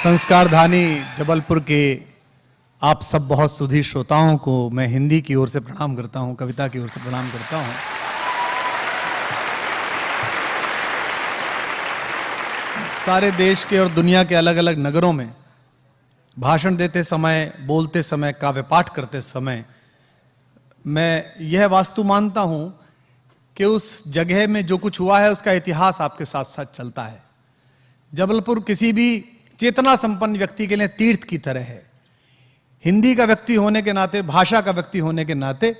संस्कारधानी जबलपुर के आप सब बहुत सुधी श्रोताओं को मैं हिंदी की ओर से प्रणाम करता हूं, कविता की ओर से प्रणाम करता हूं। सारे देश के और दुनिया के अलग अलग नगरों में भाषण देते समय, बोलते समय, काव्य पाठ करते समय मैं यह वास्तु मानता हूं कि उस जगह में जो कुछ हुआ है उसका इतिहास आपके साथ साथ चलता है। जबलपुर किसी भी चेतना संपन्न व्यक्ति के लिए तीर्थ की तरह है। हिंदी का व्यक्ति होने के नाते, भाषा का व्यक्ति होने के नाते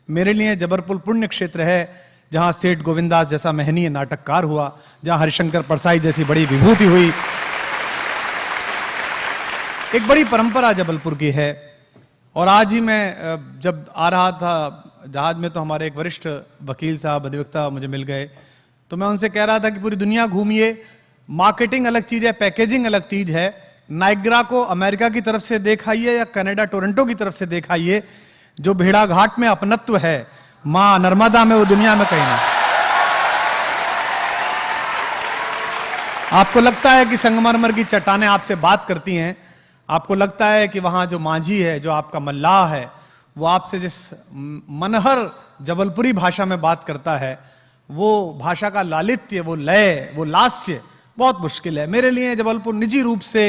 मेरे लिए जबलपुर पुण्य क्षेत्र है, जहां सेठ गोविंदास जैसा महनीय नाटककार हुआ, जहां हरिशंकर परसाई जैसी बड़ी विभूति हुई। एक बड़ी परंपरा जबलपुर की है। और आज ही मैं जब आ रहा था जहाज में तो हमारे एक वरिष्ठ वकील साहब, अधिवक्ता मुझे मिल गए, तो मैं उनसे कह रहा था कि पूरी दुनिया घूमिए, मार्केटिंग अलग चीज है, पैकेजिंग अलग चीज है। नाइग्रा को अमेरिका की तरफ से देखाइए या कनाडा टोरंटो की तरफ से देखाइए, जो भेड़ा घाट में अपनत्व है, मां नर्मदा में वो दुनिया में कहीं नहीं। आपको लगता है कि संगमरमर की चट्टानें आपसे बात करती हैं, आपको लगता है कि वहां जो माझी है, जो आपका मल्लाह है, वो आपसे जिस मनहर जबलपुरी भाषा में बात करता है, वो भाषा का लालित्य, वो लय, वो लास्य बहुत मुश्किल है। मेरे लिए जबलपुर निजी रूप से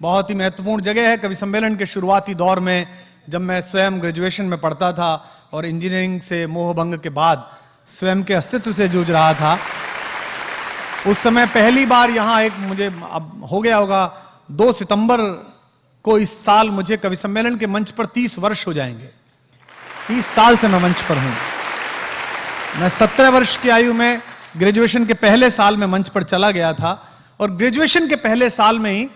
बहुत ही महत्वपूर्ण जगह है। कवि सम्मेलन के शुरुआती दौर में जब मैं स्वयं ग्रेजुएशन में पढ़ता था और इंजीनियरिंग से मोहभंग के बाद स्वयं के अस्तित्व से जूझ रहा था, उस समय पहली बार यहां एक, मुझे अब हो गया होगा 2 सितंबर को इस साल मुझे कवि सम्मेलन के मंच पर 30 वर्ष हो जाएंगे। 30 साल से मैं मंच पर हूं। मैं 17 वर्ष की आयु में ग्रेजुएशन के पहले साल में मंच पर चला गया था, और ग्रेजुएशन के पहले साल में ही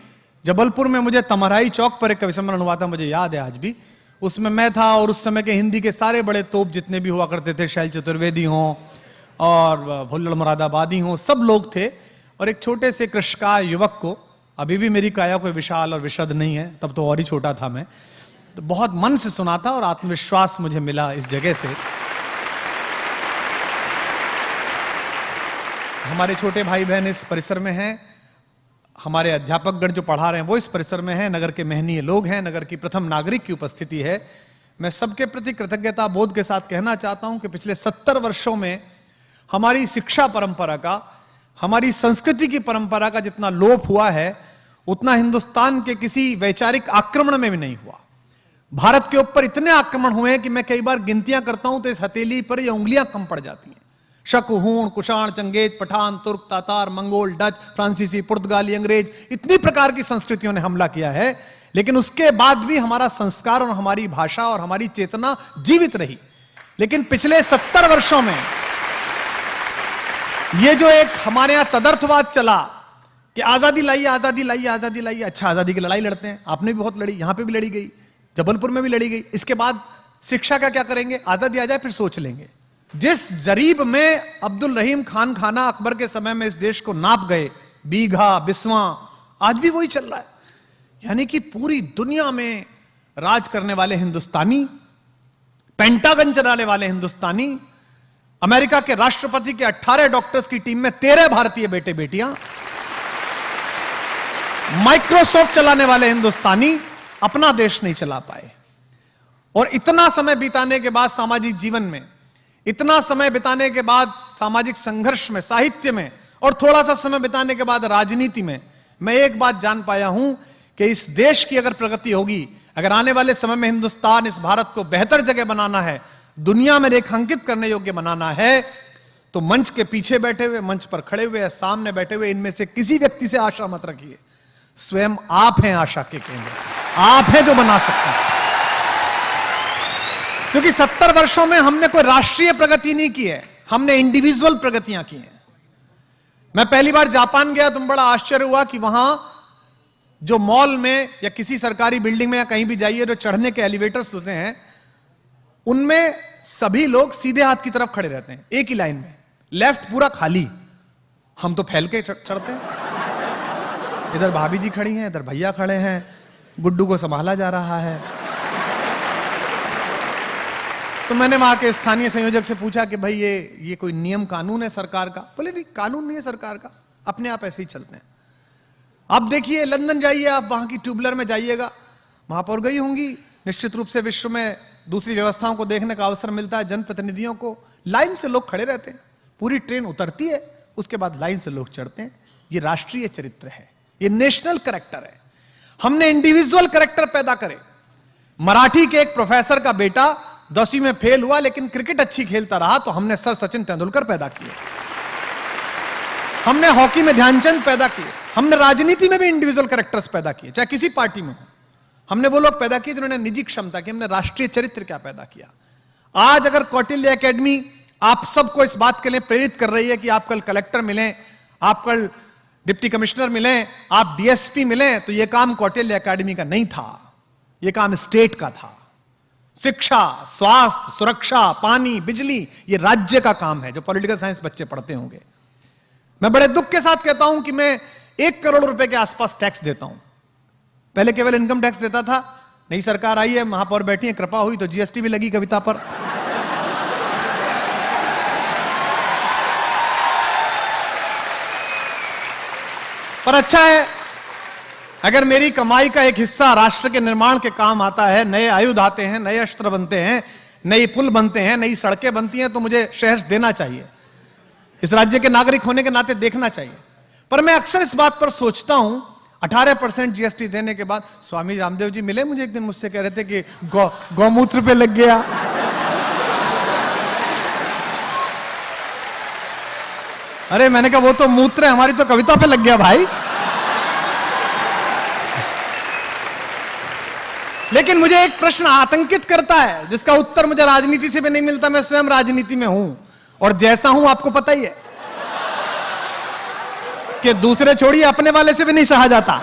जबलपुर में मुझे तमराई चौक पर एक कवि सम्मेलन हुआ था, मुझे याद है आज भी। उसमें मैं था और उस समय के हिंदी के सारे बड़े तोप जितने भी हुआ करते थे, शैल चतुर्वेदी हों और भुल्लड़ मुरादाबादी हों, सब लोग थे। और एक छोटे से कृषकार युवक को, अभी भी मेरी काया कोई विशाल और विशद नहीं है, तब तो और ही छोटा था मैं, तो बहुत मन से सुना था और आत्मविश्वास मुझे मिला इस जगह से। हमारे छोटे भाई बहन इस परिसर में हैं, हमारे अध्यापकगण जो पढ़ा रहे हैं वो इस परिसर में हैं, नगर के महनीय लोग हैं, नगर की प्रथम नागरिक की उपस्थिति है। मैं सबके प्रति कृतज्ञता बोध के साथ कहना चाहता हूं कि पिछले 70 वर्षों में हमारी शिक्षा परंपरा का, हमारी संस्कृति की परंपरा का जितना लोप हुआ है, उतना हिंदुस्तान के किसी वैचारिक आक्रमण में भी नहीं हुआ। भारत के ऊपर इतने आक्रमण हुए हैं कि मैं कई बार गिनतियां करता हूं तो इस हथेली पर ये उंगलियां कम पड़ जाती हैं। शक, हूण, कुषाण, चंगेज, पठान, तुर्क, तातार, मंगोल, डच, फ्रांसीसी, पुर्तगाली, अंग्रेज, इतनी प्रकार की संस्कृतियों ने हमला किया है, लेकिन उसके बाद भी हमारा संस्कार और हमारी भाषा और हमारी चेतना जीवित रही। लेकिन पिछले 70 वर्षों में ये जो एक हमारे यहां तदर्थवाद चला कि आजादी लाइए, आजादी लाइए, आजादी लाइए। अच्छा, आजादी की लड़ाई लड़ते हैं, आपने भी बहुत लड़ी, यहां पे भी लड़ी गई, जबलपुर में भी लड़ी गई। इसके बाद शिक्षा का क्या करेंगे? आजादी आ जाए फिर सोच लेंगे। जिस जरीब में अब्दुल रहीम खान खाना अकबर के समय में इस देश को नाप गए, बीघा, बिस्वा, आज भी वही चल रहा है। यानी कि पूरी दुनिया में राज करने वाले हिंदुस्तानी, पेंटागन चलाने वाले हिंदुस्तानी, अमेरिका के राष्ट्रपति के 18 डॉक्टर्स की टीम में 13 भारतीय बेटे बेटियां, माइक्रोसॉफ्ट चलाने वाले हिंदुस्तानी अपना देश नहीं चला पाए। और इतना समय बिताने के बाद सामाजिक जीवन में, इतना समय बिताने के बाद सामाजिक संघर्ष में, साहित्य में, और थोड़ा सा समय बिताने के बाद राजनीति में, मैं एक बात जान पाया हूं कि इस देश की अगर प्रगति होगी, अगर आने वाले समय में हिंदुस्तान, इस भारत को बेहतर जगह बनाना है, दुनिया में रेखांकित करने योग्य बनाना है, तो मंच के पीछे बैठे हुए, मंच पर खड़े हुए, सामने बैठे हुए, इनमें से किसी व्यक्ति से आशा मत रखिए। स्वयं आप हैं आशा के केंद्र, आप हैं जो बना सकते हैं। क्योंकि 70 वर्षों में हमने कोई राष्ट्रीय प्रगति नहीं की है, हमने इंडिविजुअल प्रगतियां की हैं। मैं पहली बार जापान गया तो बड़ा आश्चर्य हुआ कि वहां जो मॉल में या किसी सरकारी बिल्डिंग में या कहीं भी जाइए, जो चढ़ने के एलिवेटर्स होते हैं, उनमें सभी लोग सीधे हाथ की तरफ खड़े रहते हैं, एक ही लाइन में, लेफ्ट पूरा खाली। हम तो फैल के चढ़ते हैं। इधर भाभी जी खड़ी हैं, इधर भैया खड़े हैं, गुड्डू को संभाला जा रहा है। तो मैंने वहां के स्थानीय संयोजक से पूछा कि भाई ये कोई नियम कानून है सरकार का? बोले नहीं, कानून नहीं है सरकार का, अपने आप ऐसे ही चलते हैं। आप देखिए, लंदन जाइए, आप वहां की ट्यूबलर में जाइएगा, महापौर गई होंगी, निश्चित रूप से विश्व में दूसरी व्यवस्थाओं को देखने का अवसर मिलता है जनप्रतिनिधियों को। लाइन से लोग खड़े रहते हैं, पूरी ट्रेन उतरती है, उसके बाद लाइन से लोग चढ़ते हैं। ये राष्ट्रीय चरित्र है, ये नेशनल कैरेक्टर है। हमने इंडिविजुअल कैरेक्टर पैदा करे। मराठी के एक प्रोफेसर का बेटा 10वीं में फेल हुआ, लेकिन क्रिकेट अच्छी खेलता रहा, तो हमने सर सचिन तेंदुलकर पैदा किए। हमने हॉकी में ध्यानचंद पैदा किए। हमने राजनीति में भी इंडिविजुअल कैरेक्टर्स पैदा किए, चाहे किसी पार्टी में हो। हमने वो लोग पैदा किए जिन्होंने निजी क्षमता की। हमने राष्ट्रीय चरित्र क्या पैदा किया। आज अगर कौटिल्य एकेडमी आप सबको इस बात के लिए प्रेरित कर रही है कि आप कल कलेक्टर मिलें, आप कल डिप्टी कमिश्नर मिलें, आप डीएसपी मिलें, तो यह काम कौटिल्य एकेडमी का नहीं था, यह काम स्टेट का था। शिक्षा, स्वास्थ्य, सुरक्षा, पानी, बिजली, यह राज्य का काम है, जो पॉलिटिकल साइंस बच्चे पढ़ते होंगे। मैं बड़े दुख के साथ कहता हूं कि मैं 1 करोड़ रुपए के आसपास टैक्स देता हूं। पहले केवल इनकम टैक्स देता था, नई सरकार आई है, महापौर बैठी है, कृपा हुई तो जीएसटी भी लगी कविता पर। पर अच्छा है, अगर मेरी कमाई का एक हिस्सा राष्ट्र के निर्माण के काम आता है, नए आयुध आते हैं, नए अस्त्र बनते हैं, नई पुल बनते हैं, नई सड़कें बनती हैं, तो मुझे शेयर्स देना चाहिए। इस राज्य के नागरिक होने के नाते देखना चाहिए। पर मैं अक्सर इस बात पर सोचता हूं, 18% जीएसटी देने के बाद, स्वामी रामदेव जी मिले मुझे एक दिन, मुझसे कह रहे थे कि गौमूत्र पे लग गया। अरे मैंने कहा वो तो मूत्र है, हमारी तो कविता पे लग गया भाई। लेकिन मुझे एक प्रश्न आतंकित करता है, जिसका उत्तर मुझे राजनीति से भी नहीं मिलता। मैं स्वयं राजनीति में हूं और जैसा हूं आपको पता ही है कि दूसरे छोड़िए, अपने वाले से भी नहीं सहा जाता।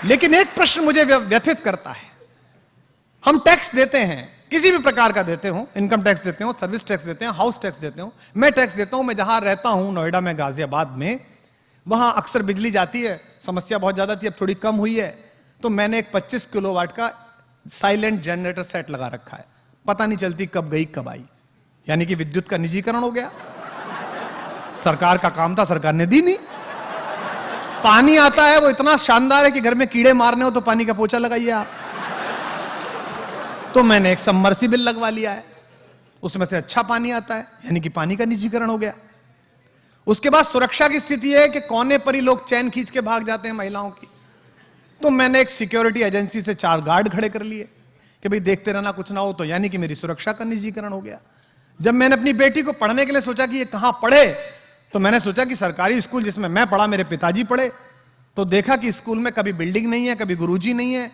लेकिन एक प्रश्न मुझे व्यथित करता है। हम टैक्स देते हैं, किसी भी प्रकार का देते हो, इनकम टैक्स देते हो, सर्विस टैक्स देते हो, हाउस टैक्स देते हो, मैं टैक्स देता हूं। मैं जहां रहता हूं, नोएडा में, गाजियाबाद में, वहां अक्सर बिजली जाती है, समस्या बहुत ज्यादा थी, अब थोड़ी कम हुई है। तो मैंने एक 25 किलोवाट का साइलेंट जनरेटर सेट लगा रखा है, पता नहीं चलती कब गई कब आई। यानी कि विद्युत का निजीकरण हो गया। सरकार का काम था, सरकार ने दी नहीं। पानी आता है, वो इतना शानदार है कि घर में कीड़े मारने हो तो पानी का पोछा लगाइए आप। तो मैंने एक सबमर्सिबल लगवा लिया है, उसमें से अच्छा पानी आता है, यानी कि पानी का निजीकरण हो गया। उसके बाद सुरक्षा की स्थिति है कि कोने पर ही लोग चैन खींच के भाग जाते हैं महिलाओं की। तो मैंने एक सिक्योरिटी एजेंसी से 4 गार्ड खड़े कर लिए कि भाई देखते रहना, कुछ ना हो तो, यानी कि मेरी सुरक्षा का निजीकरण हो गया। जब मैंने अपनी बेटी को पढ़ने के लिए सोचा कि ये कहां पढ़े, तो मैंने सोचा कि सरकारी स्कूल जिसमें मैं पढ़ा, मेरे पिताजी पढ़े, तो देखा कि स्कूल में कभी बिल्डिंग नहीं है, कभी गुरुजी नहीं है,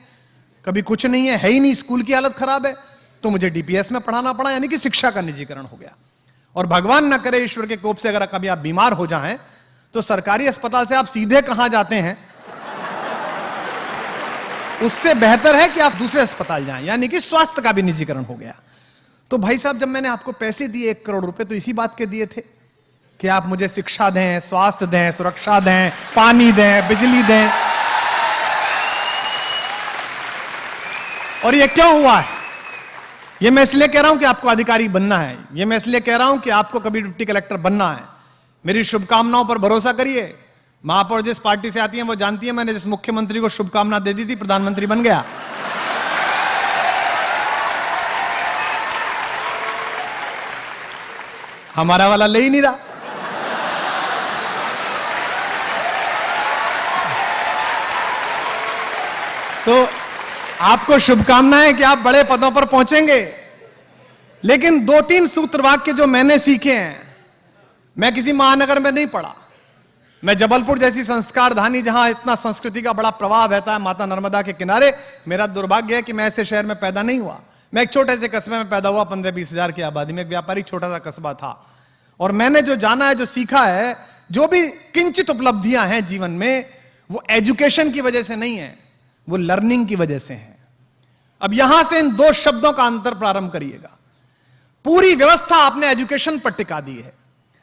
कभी कुछ नहीं है ही नहीं, स्कूल की हालत खराब है। तो मुझे डीपीएस में पढ़ाना पड़ा, यानी कि शिक्षा का निजीकरण हो गया। और भगवान ना करे, ईश्वर के कोप से अगर कभी आप बीमार हो जाएं, तो सरकारी अस्पताल से आप सीधे कहां जाते हैं, उससे बेहतर है कि आप दूसरे अस्पताल जाएं, यानी कि स्वास्थ्य का भी निजीकरण हो गया। तो भाई साहब, जब मैंने आपको पैसे दिए 1 करोड़ रुपए, तो इसी बात के दिए थे कि आप मुझे शिक्षा दें, स्वास्थ्य दें, सुरक्षा दें, पानी दें, बिजली दें। और ये क्यों हुआ है? ये मैं इसलिए कह रहा हूं कि आपको अधिकारी बनना है, ये मैं इसलिए कह रहा हूं कि आपको कभी डिप्टी कलेक्टर बनना है। मेरी शुभकामनाओं पर भरोसा करिए। महापौर जिस पार्टी से आती है वो जानती है, मैंने जिस मुख्यमंत्री को शुभकामना दे दी थी, प्रधानमंत्री बन गया। हमारा वाला ले ही नहीं रहा। तो आपको शुभकामनाएं कि आप बड़े पदों पर पहुंचेंगे। लेकिन 2-3 सूत्र वाक्य जो मैंने सीखे हैं, मैं किसी महानगर में नहीं पढ़ा। मैं जबलपुर जैसी संस्कार धानी, जहां इतना संस्कृति का बड़ा प्रवाह बहता है, माता नर्मदा के किनारे, मेरा दुर्भाग्य है कि मैं ऐसे शहर में पैदा नहीं हुआ। मैं एक छोटे से कस्बे में पैदा हुआ, 15-20 हजार की आबादी में, एक व्यापारिक छोटा सा कस्बा था। और मैंने जो जाना है, जो सीखा है, जो भी किंचित उपलब्धियां हैं जीवन में, वो एजुकेशन की वजह से नहीं है, वो लर्निंग की वजह से है। अब यहां से इन 2 शब्दों का अंतर प्रारंभ करिएगा। पूरी व्यवस्था आपने एजुकेशन पर टिका दी है,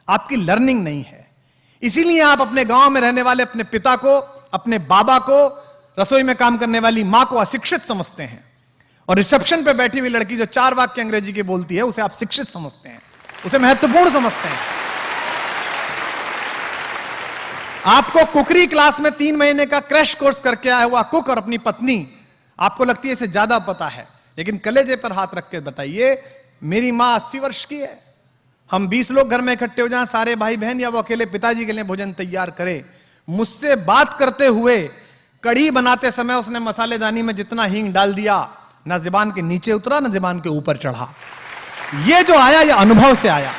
आपकी लर्निंग नहीं है। इसीलिए आप अपने गांव में रहने वाले अपने पिता को, अपने बाबा को, रसोई में काम करने वाली मां को अशिक्षित समझते हैं, और रिसेप्शन पे बैठी हुई लड़की जो 4 वाक्य अंग्रेजी के बोलती है, उसे आप शिक्षित समझते हैं, उसे महत्वपूर्ण समझते हैं। आपको कुकरी क्लास में 3 महीने का क्रैश कोर्स करके आया हुआ कुक और अपनी पत्नी, आपको लगती है इसे ज्यादा पता है, लेकिन कलेजे पर हाथ रख के बताइए, मेरी मां 80 वर्ष की है, हम 20 लोग घर में इकट्ठे हो जाएं, सारे भाई बहन, या वो अकेले पिताजी के लिए भोजन तैयार करे, मुझसे बात करते हुए कड़ी बनाते समय उसने मसालेदानी में जितना हींग डाल दिया, ना ज़ुबान के नीचे उतरा ना ज़ुबान के ऊपर चढ़ा। ये जो आया ये अनुभव से आया,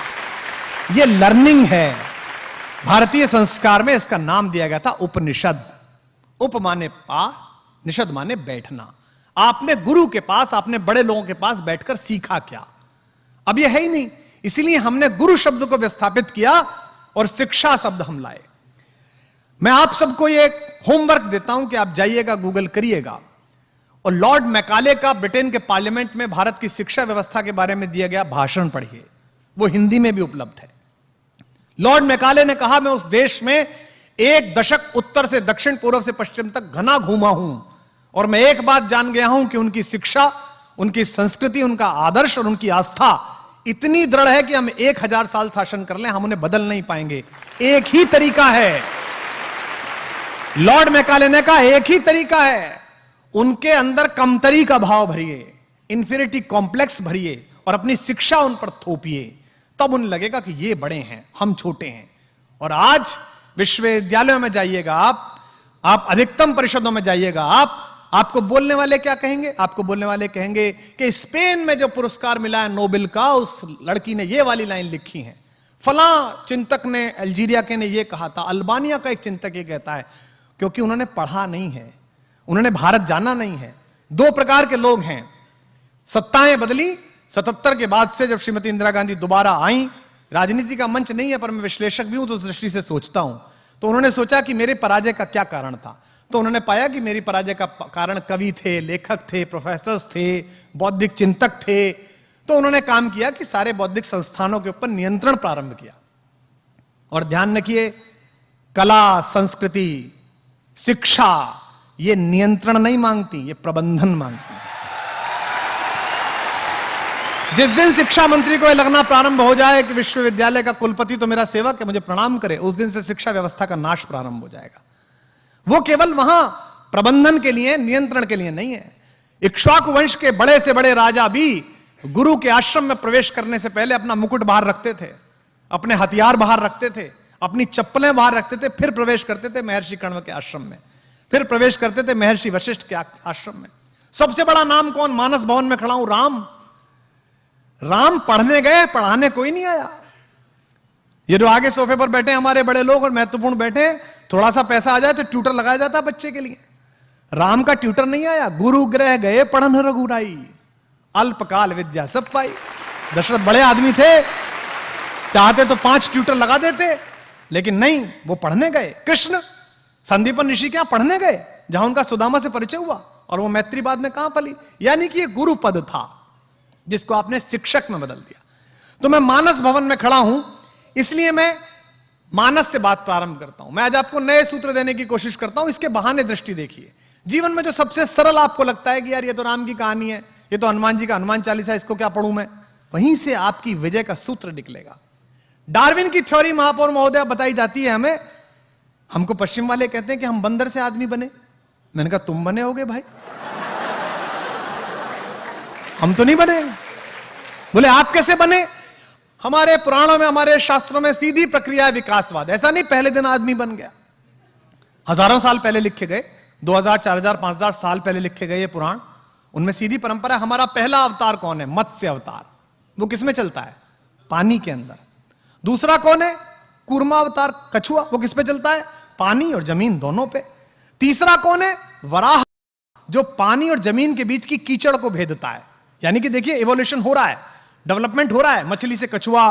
ये लर्निंग है। भारतीय संस्कार में इसका नाम दिया गया था उपनिषद। उप माने पास, निषद माने बैठना। आपने गुरु के पास, आपने बड़े लोगों के पास बैठकर सीखा क्या? अब ये है ही नहीं, इसीलिए हमने गुरु शब्द को विस्थापित किया और शिक्षा शब्द हम लाए। मैं आप सबको ये होमवर्क देता हूं कि आप जाइएगा, गूगल करिएगा और लॉर्ड मैकाले का ब्रिटेन के पार्लियामेंट में भारत की शिक्षा व्यवस्था के बारे में दिया गया भाषण पढ़िए, वो हिंदी में भी उपलब्ध है। लॉर्ड मैकाले ने कहा, मैं उस देश में 1 दशक उत्तर से दक्षिण, पूर्व से पश्चिम तक घना घूमा हूं और मैं एक बात जान गया हूं कि उनकी शिक्षा, उनकी संस्कृति, उनका आदर्श और उनकी आस्था इतनी दृढ़ है कि हम 1000 साल शासन कर लें, हम उन्हें बदल नहीं पाएंगे। एक ही तरीका है, लॉर्ड मैकाले ने कहा एक ही तरीका है, उनके अंदर कमतरी का भाव भरिए, इंफीरियरिटी कॉम्प्लेक्स भरिए और अपनी शिक्षा उन पर थोपिए, तब उन्हें लगेगा कि ये बड़े हैं, हम छोटे हैं। और आज विश्वविद्यालयों में जाइएगा आप अधिकतम परिषदों में जाइएगा आपको बोलने वाले क्या कहेंगे? आपको बोलने वाले कहेंगे कि स्पेन में जो पुरस्कार मिला है नोबेल का, उस लड़की ने ये वाली लाइन लिखी है, फलां चिंतक ने, अल्जीरिया के ने ये कहा था, अल्बानिया का एक चिंतक ये कहता है, क्योंकि उन्होंने पढ़ा नहीं है, उन्होंने भारत जाना नहीं है। 2 प्रकार के लोग हैं, सत्ताएं बदली 77 के बाद से, जब श्रीमती इंदिरा गांधी दोबारा आई, राजनीति का मंच नहीं है पर मैं विश्लेषक भी हूं तो उस दृष्टि से सोचता हूं, तो उन्होंने सोचा कि मेरे पराजय का क्या कारण था, तो उन्होंने पाया कि मेरी पराजय का कारण कवि थे, लेखक थे, प्रोफेसर थे, बौद्धिक चिंतक थे। तो उन्होंने काम किया कि सारे बौद्धिक संस्थानों के ऊपर नियंत्रण प्रारंभ किया। और ध्यान रखिए, कला, संस्कृति, शिक्षा ये नियंत्रण नहीं मांगती, ये प्रबंधन मांगती। जिस दिन शिक्षा मंत्री को यह लगना प्रारंभ हो जाए कि विश्वविद्यालय का कुलपति तो मेरा सेवक है, मुझे प्रणाम करे, उस दिन से शिक्षा व्यवस्था का नाश प्रारंभ हो जाएगा। वो केवल वहां प्रबंधन के लिए, नियंत्रण के लिए नहीं है। इक्ष्वाकु वंश के बड़े से बड़े राजा भी गुरु के आश्रम में प्रवेश करने से पहले अपना मुकुट बाहर रखते थे, अपने हथियार बाहर रखते थे, अपनी चप्पलें बाहर रखते थे, फिर प्रवेश करते थे महर्षि कण्व के आश्रम में, फिर प्रवेश करते थे महर्षि वशिष्ठ के आश्रम में। सबसे बड़ा नाम कौन? मानस भवन में खड़ा हूं, राम। राम पढ़ने गए, पढ़ाने कोई नहीं आया। ये जो आगे सोफे पर बैठे हमारे बड़े लोग और महत्वपूर्ण बैठे, थोड़ा सा पैसा आ जाए तो ट्यूटर लगाया जाता बच्चे के लिए। राम का ट्यूटर नहीं आया। गुरु गृह गए पढ़न रघुराई, अल्पकाल विद्या सब पाई। दशरथ बड़े आदमी थे, चाहते तो 5 ट्यूटर लगा देते, लेकिन नहीं, वो पढ़ने गए। कृष्ण संदीपन ऋषि क्या पढ़ने गए, जहां उनका सुदामा से परिचय हुआ, और वो मैत्री बाद में कहां पली। यानी कि ये गुरु पद था जिसको आपने शिक्षक में बदल दिया। तो मैं मानस भवन में खड़ा हूं, इसलिए मैं मानस से बात प्रारंभ करता हूं। मैं आज आपको नए सूत्र देने की कोशिश करता हूं, इसके बहाने दृष्टि देखिए। जीवन में जो सबसे सरल आपको लगता है कि यार ये तो राम की कहानी है, ये तो हनुमान जी का हनुमान चालीसा, इसको क्या पढ़ूं मैं, वहीं से आपकी विजय का सूत्र निकलेगा। डार्विन की थ्योरी महापौर महोदय बताई जाती है हमें। हमको पश्चिम वाले कहते हैं कि हम बंदर से आदमी बने। मैंने कहा तुम बने होगे भाई, हम तो नहीं बने। बोले आप कैसे बने? हमारे पुराणों में, हमारे शास्त्रों में सीधी प्रक्रिया है विकासवाद। ऐसा नहीं पहले दिन आदमी बन गया। हजारों साल पहले लिखे गए, 2000, 4000, 5000 साल पहले लिखे गए ये पुराण, उनमें सीधी परंपरा। हमारा पहला अवतार कौन है? मत्स्य अवतार। वो किसमें चलता है? पानी के अंदर। दूसरा कौन है? कूर्मा अवतार, कछुआ। वो किस पे चलता है? पानी और जमीन दोनों पे। तीसरा कौन है? वराह, जो पानी और जमीन के बीच की कीचड़ को भेदता है। यानी कि देखिए इवोल्यूशन हो रहा है, डेवलपमेंट हो रहा है। मछली से कछुआ,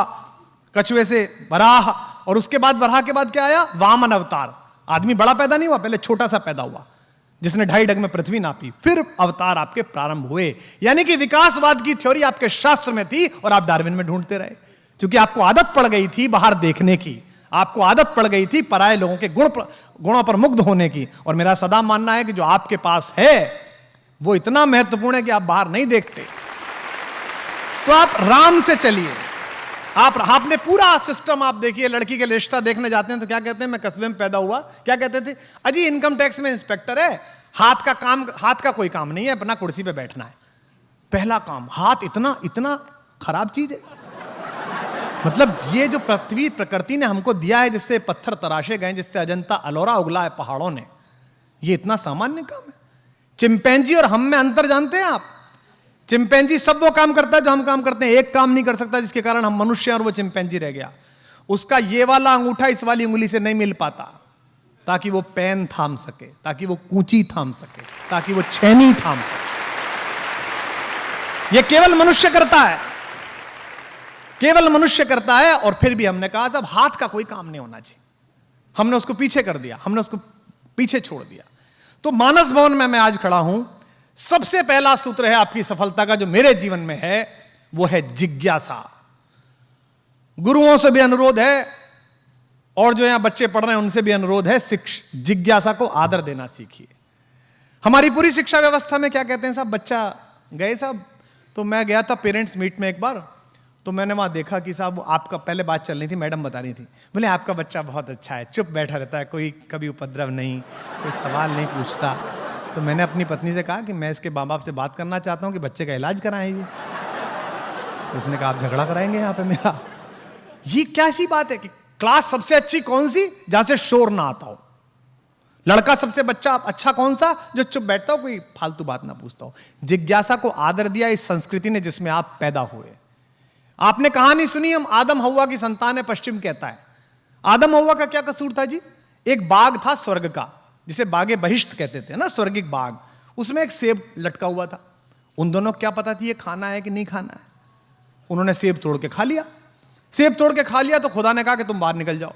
कछुए से वराह, और उसके बाद वराह के बाद क्या आया? वामन अवतार। आदमी बड़ा पैदा नहीं हुआ, पहले छोटा सा पैदा हुआ जिसने 2.5 डग में पृथ्वी नापी, फिर अवतार आपके प्रारंभ हुए। यानी कि विकासवाद की थ्योरी आपके शास्त्र में थी और आप डार्विन में ढूंढते रहे, क्योंकि आपको आदत पड़ गई थी बाहर देखने की, आपको आदत पड़ गई थी पराये लोगों के गुणों पर मुग्ध होने की। और मेरा सदा मानना है कि जो आपके पास है वो इतना महत्वपूर्ण है कि आप बाहर नहीं देखते। तो आप राम से चलिए, आपने पूरा सिस्टम आप देखिए, लड़की के रिश्ता देखने जाते हैं तो क्या कहते हैं, मैं कस्बे में पैदा हुआ, क्या कहते थे, अजी इनकम टैक्स में इंस्पेक्टर है, हाथ का कोई काम नहीं है, अपना कुर्सी पे बैठना है। पहला काम, हाथ इतना खराब चीज है। मतलब ये जो पृथ्वी प्रकृति ने हमको दिया है, जिससे पत्थर तराशे गए, जिससे अजंता अलोरा उगला है पहाड़ों ने, ये इतना सामान्य काम है। चिंपैंजी और हम में अंतर जानते हैं आप? चिंपैंजी सब वो काम करता है जो हम काम करते हैं, एक काम नहीं कर सकता, जिसके कारण हम मनुष्य और वो चिंपैंजी रह गया। उसका ये वाला अंगूठा इस वाली उंगली से नहीं मिल पाता, ताकि वो पेन थाम सके, ताकि वो कूंची थाम सके, ताकि वो छेनी थाम सके। ये केवल मनुष्य करता है, केवल मनुष्य करता है। और फिर भी हमने कहा साहब हाथ का कोई काम नहीं होना चाहिए, हमने उसको पीछे कर दिया, हमने उसको पीछे छोड़ दिया। तो मानस भवन में मैं आज खड़ा हूं, सबसे पहला सूत्र है आपकी सफलता का जो मेरे जीवन में है, वो है जिज्ञासा। गुरुओं से भी अनुरोध है और जो यहां बच्चे पढ़ रहे हैं उनसे भी अनुरोध है, जिज्ञासा को आदर देना सीखिए। हमारी पूरी शिक्षा व्यवस्था में क्या कहते हैं साहब, बच्चा गए साहब, तो मैं गया था पेरेंट्स मीट में एक बार, तो मैंने वहां देखा कि साहब आपका पहले बात चल रही थी, मैडम बता रही थी, बोले आपका बच्चा बहुत अच्छा है, चुप बैठा रहता है, कोई कभी उपद्रव नहीं, कोई सवाल नहीं पूछता। तो मैंने अपनी पत्नी से कहा कि मैं इसके माँ बाप से बात करना चाहता हूँ कि बच्चे का इलाज कराएंगे। तो उसने कहा आप झगड़ा कराएंगे यहाँ पे मेरा। ये कैसी बात है कि क्लास सबसे अच्छी कौन सी, जहां से शोर ना आता हो। लड़का सबसे बच्चा अच्छा कौन सा, जो चुप बैठता हो, कोई फालतू बात ना पूछता हो। जिज्ञासा को आदर दिया इस संस्कृति ने जिसमें आप पैदा हुए। आपने कहानी सुनी, हम आदम हव्वा की संतान है, पश्चिम कहता है। आदम हव्वा का क्या कसूर था जी? एक बाग था स्वर्ग का, जिसे बागे बहिश्त कहते थे ना, स्वर्गिक बाग, उसमें एक सेब लटका हुआ था। उन दोनों को क्या पता थी ये खाना है कि नहीं खाना है। उन्होंने सेब तोड़ के खा लिया। सेब तोड़ के खा लिया तो खुदा ने कहा कि तुम बाहर निकल जाओ,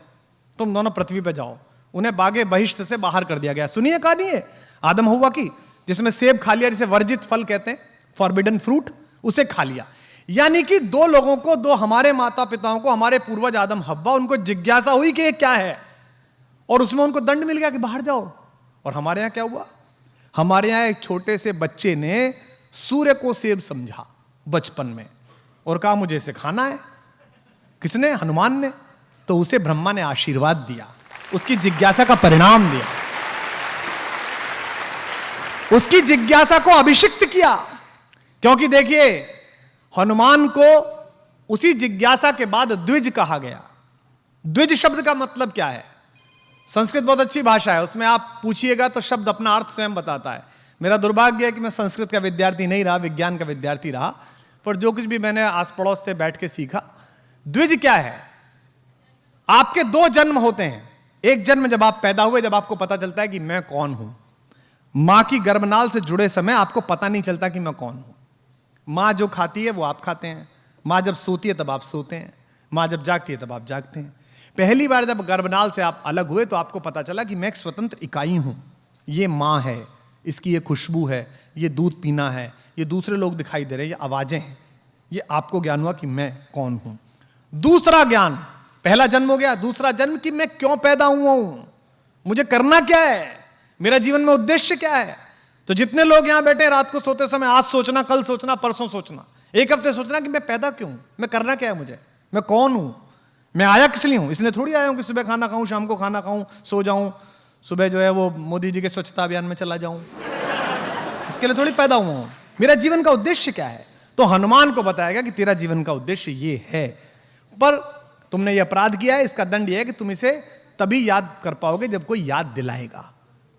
तुम दोनों पृथ्वी पे जाओ। उन्हें बागे बहिश्त से बाहर कर दिया गया। सुनिए कहानी है आदम हव्वा की, जिसमें सेब खा लिया, जिसे वर्जित फल कहते हैं, फॉरबिडन फ्रूट, उसे खा लिया। यानी कि दो लोगों को, दो हमारे माता पिताओं को, हमारे पूर्वज आदम हव्वा, उनको जिज्ञासा हुई कि ये क्या है, और उसमें उनको दंड मिल गया कि बाहर जाओ। और हमारे यहां क्या हुआ? हमारे यहां एक छोटे से बच्चे ने सूर्य को सेब समझा बचपन में और कहा मुझे इसे खाना है। किसने? हनुमान ने। तो उसे ब्रह्मा ने आशीर्वाद दिया, उसकी जिज्ञासा का परिणाम दिया, उसकी जिज्ञासा को अभिषिक्त किया। क्योंकि देखिए हनुमान को उसी जिज्ञासा के बाद द्विज कहा गया। द्विज शब्द का मतलब क्या है? संस्कृत बहुत अच्छी भाषा है, उसमें आप पूछिएगा तो शब्द अपना अर्थ स्वयं बताता है। मेरा दुर्भाग्य है कि मैं संस्कृत का विद्यार्थी नहीं रहा, विज्ञान का विद्यार्थी रहा, पर जो कुछ भी मैंने आस पड़ोस से बैठ के सीखा। द्विज क्या है? आपके दो जन्म होते हैं। एक जन्म जब आप पैदा हुए, जब आपको पता चलता है कि मैं कौन हूं। मां की गर्भनाल से जुड़े समय आपको पता नहीं चलता कि मैं कौन हूं। मां जो खाती है वो आप खाते हैं, मां जब सोती है तब आप सोते हैं, मां जब जागती है तब आप जागते हैं। पहली बार जब गर्भनाल से आप अलग हुए तो आपको पता चला कि मैं एक स्वतंत्र इकाई हूं। ये मां है, इसकी ये खुशबू है, ये दूध पीना है, ये दूसरे लोग दिखाई दे रहे हैं, ये आवाजें हैं। ये आपको ज्ञान हुआ कि मैं कौन हूं। दूसरा ज्ञान, पहला जन्म हो गया, दूसरा जन्म कि मैं क्यों पैदा हुआ हूं, मुझे करना क्या है, मेरा जीवन में उद्देश्य क्या है। तो जितने लोग यहां बैठे रात को सोते समय आज सोचना, कल सोचना, परसों सोचना, एक हफ्ते सोचना कि मैं पैदा क्यों हूं, मैं करना क्या है, मुझे, मैं कौन हूं, मैं आया किस लिए हूं। इसलिए थोड़ी आया हूं कि सुबह खाना खाऊं, शाम को खाना खाऊं, सो जाऊं, सुबह जो है वो मोदी जी के स्वच्छता अभियान में चला जाऊं, इसके लिए थोड़ी पैदा हुआ हूं। मेरा जीवन का उद्देश्य क्या है? तो हनुमान को बताया गया कि तेरा जीवन का उद्देश्य ये है, पर तुमने ये अपराध किया है, इसका दंड ये है कि तुम इसे तभी याद कर पाओगे जब कोई याद दिलाएगा।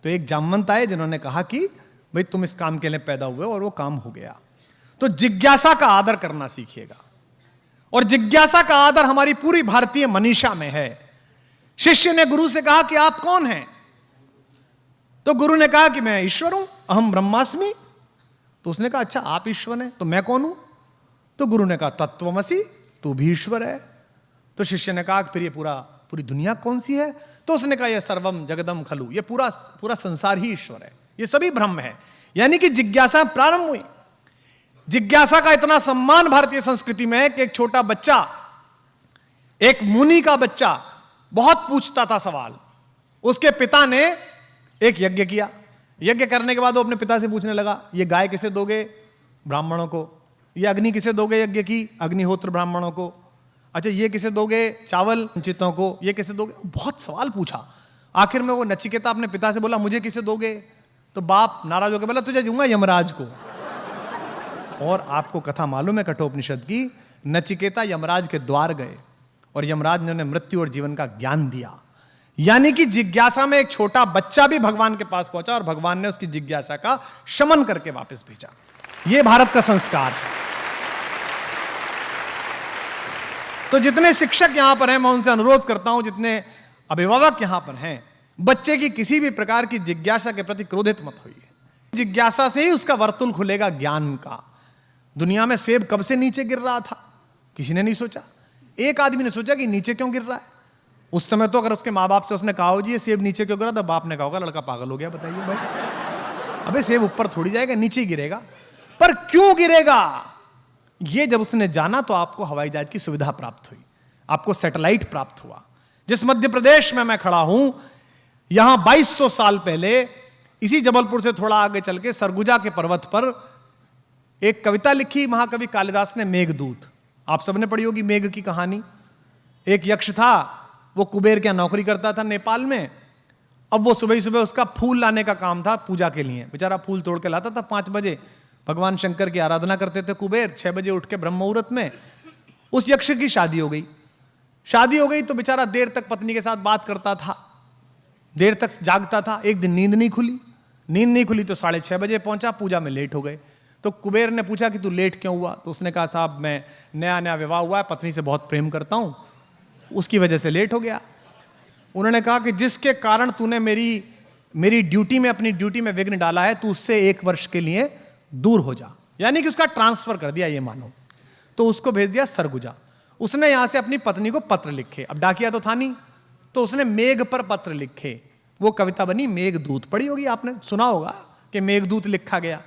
तो एक जामवंत आए जिन्होंने कहा कि भाई तुम इस काम के लिए पैदा हुए, और वो काम हो गया। तो जिज्ञासा का आदर करना सीखिएगा, और जिज्ञासा का आदर हमारी पूरी भारतीय मनीषा में है। शिष्य ने गुरु से कहा कि आप कौन हैं? तो गुरु ने कहा कि मैं ईश्वर हूं, अहम ब्रह्मास्मि। तो उसने कहा अच्छा आप ईश्वर हैं, तो मैं कौन हूं? तो गुरु ने कहा तत्वमसि, तू भी ईश्वर है। तो शिष्य ने कहा फिर ये पूरी दुनिया कौन सी है? तो उसने कहा यह सर्वम जगदम खलु, ये पूरा संसार ही ईश्वर है, ये सभी ब्रह्म है। यानी कि जिज्ञासा प्रारंभ हुई। जिज्ञासा का इतना सम्मान भारतीय संस्कृति में है कि एक छोटा बच्चा, एक मुनि का बच्चा बहुत पूछता था सवाल। उसके पिता ने एक यज्ञ किया। यज्ञ करने के बाद वो अपने पिता से पूछने लगा ये गाय किसे दोगे? ब्राह्मणों को। ये अग्नि किसे दोगे? यज्ञ की, अग्निहोत्र ब्राह्मणों को। अच्छा ये किसे दोगे चावल वंचितों को, ये किसे दोगे, बहुत सवाल पूछा। आखिर में वो नचिकेता अपने पिता से बोला मुझे किसे दोगे, तो बाप नाराज होकर बोला तुझे दूंगा यमराज को। और आपको कथा मालूम है कठोपनिषद की, नचिकेता यमराज के द्वार गए और यमराज ने उन्हें मृत्यु और जीवन का ज्ञान दिया। यानी कि जिज्ञासा में एक छोटा बच्चा भी भगवान के पास पहुंचा और भगवान ने उसकी जिज्ञासा का शमन करके वापस भेजा। यह भारत का संस्कार है। तो जितने शिक्षक यहां पर हैं मैं उनसे अनुरोध करता हूं, जितने अभिभावक यहां पर हैं, बच्चे की किसी भी प्रकार की जिज्ञासा के प्रति क्रोधित मत होइए। जिज्ञासा से ही उसका वर्तुल खुलेगा ज्ञान का। दुनिया में सेब कब से नीचे गिर रहा था किसी ने नहीं सोचा। एक आदमी ने सोचा कि नीचे क्यों गिर रहा है। उस समय तो अगर उसके माँ बाप से उसने कहा हो जी ये सेब नीचे क्यों गिरा, तो बाप ने कहा होगा लड़का पागल हो गया, बताइए भाई, अबे सेब ऊपर थोड़ी जाएगा, नीचे ही गिरेगा। पर क्यों गिरेगा ये जब उसने जाना तो आपको हवाई जहाज की सुविधा प्राप्त हुई, आपको सैटेलाइट प्राप्त हुआ। जिस मध्य प्रदेश में मैं खड़ा हूं, यहां 2200 साल पहले इसी जबलपुर से थोड़ा आगे चल के सरगुजा के पर्वत पर एक कविता लिखी महाकवि कालिदास ने, मेघदूत। आप सबने पढ़ी होगी मेघ की कहानी। एक यक्ष था, वो कुबेर क्या नौकरी करता था नेपाल में। अब वो सुबह सुबह उसका फूल लाने का काम था पूजा के लिए। बेचारा फूल तोड़ के लाता था 5 बजे, भगवान शंकर की आराधना करते थे कुबेर। 6 बजे उठ के ब्रह्म मुहूर्त में उस यक्ष की शादी हो गई। शादी हो गई तो बेचारा देर तक पत्नी के साथ बात करता था, देर तक जागता था। एक दिन नींद नहीं खुली तो 6:30 बजे पहुंचा, पूजा में लेट हो गए। तो कुबेर ने पूछा कि तू लेट क्यों हुआ, तो उसने कहा साहब मैं नया विवाह हुआ है, पत्नी से बहुत प्रेम करता हूं, उसकी वजह से लेट हो गया। उन्होंने कहा कि जिसके कारण तूने मेरी ड्यूटी में, अपनी ड्यूटी में विघ्न डाला है, तू उससे 1 वर्ष के लिए दूर हो जा। यानी कि उसका ट्रांसफर कर दिया, ये मानो। तो उसको भेज दिया सरगुजा। उसने यहां से अपनी पत्नी को पत्र लिखे। अब डाकिया तो था नहीं, तो उसने मेघ पर पत्र लिखे। वो कविता बनी मेघदूत। पढ़ी होगी आपने, सुना होगा कि मेघदूत लिखा गया।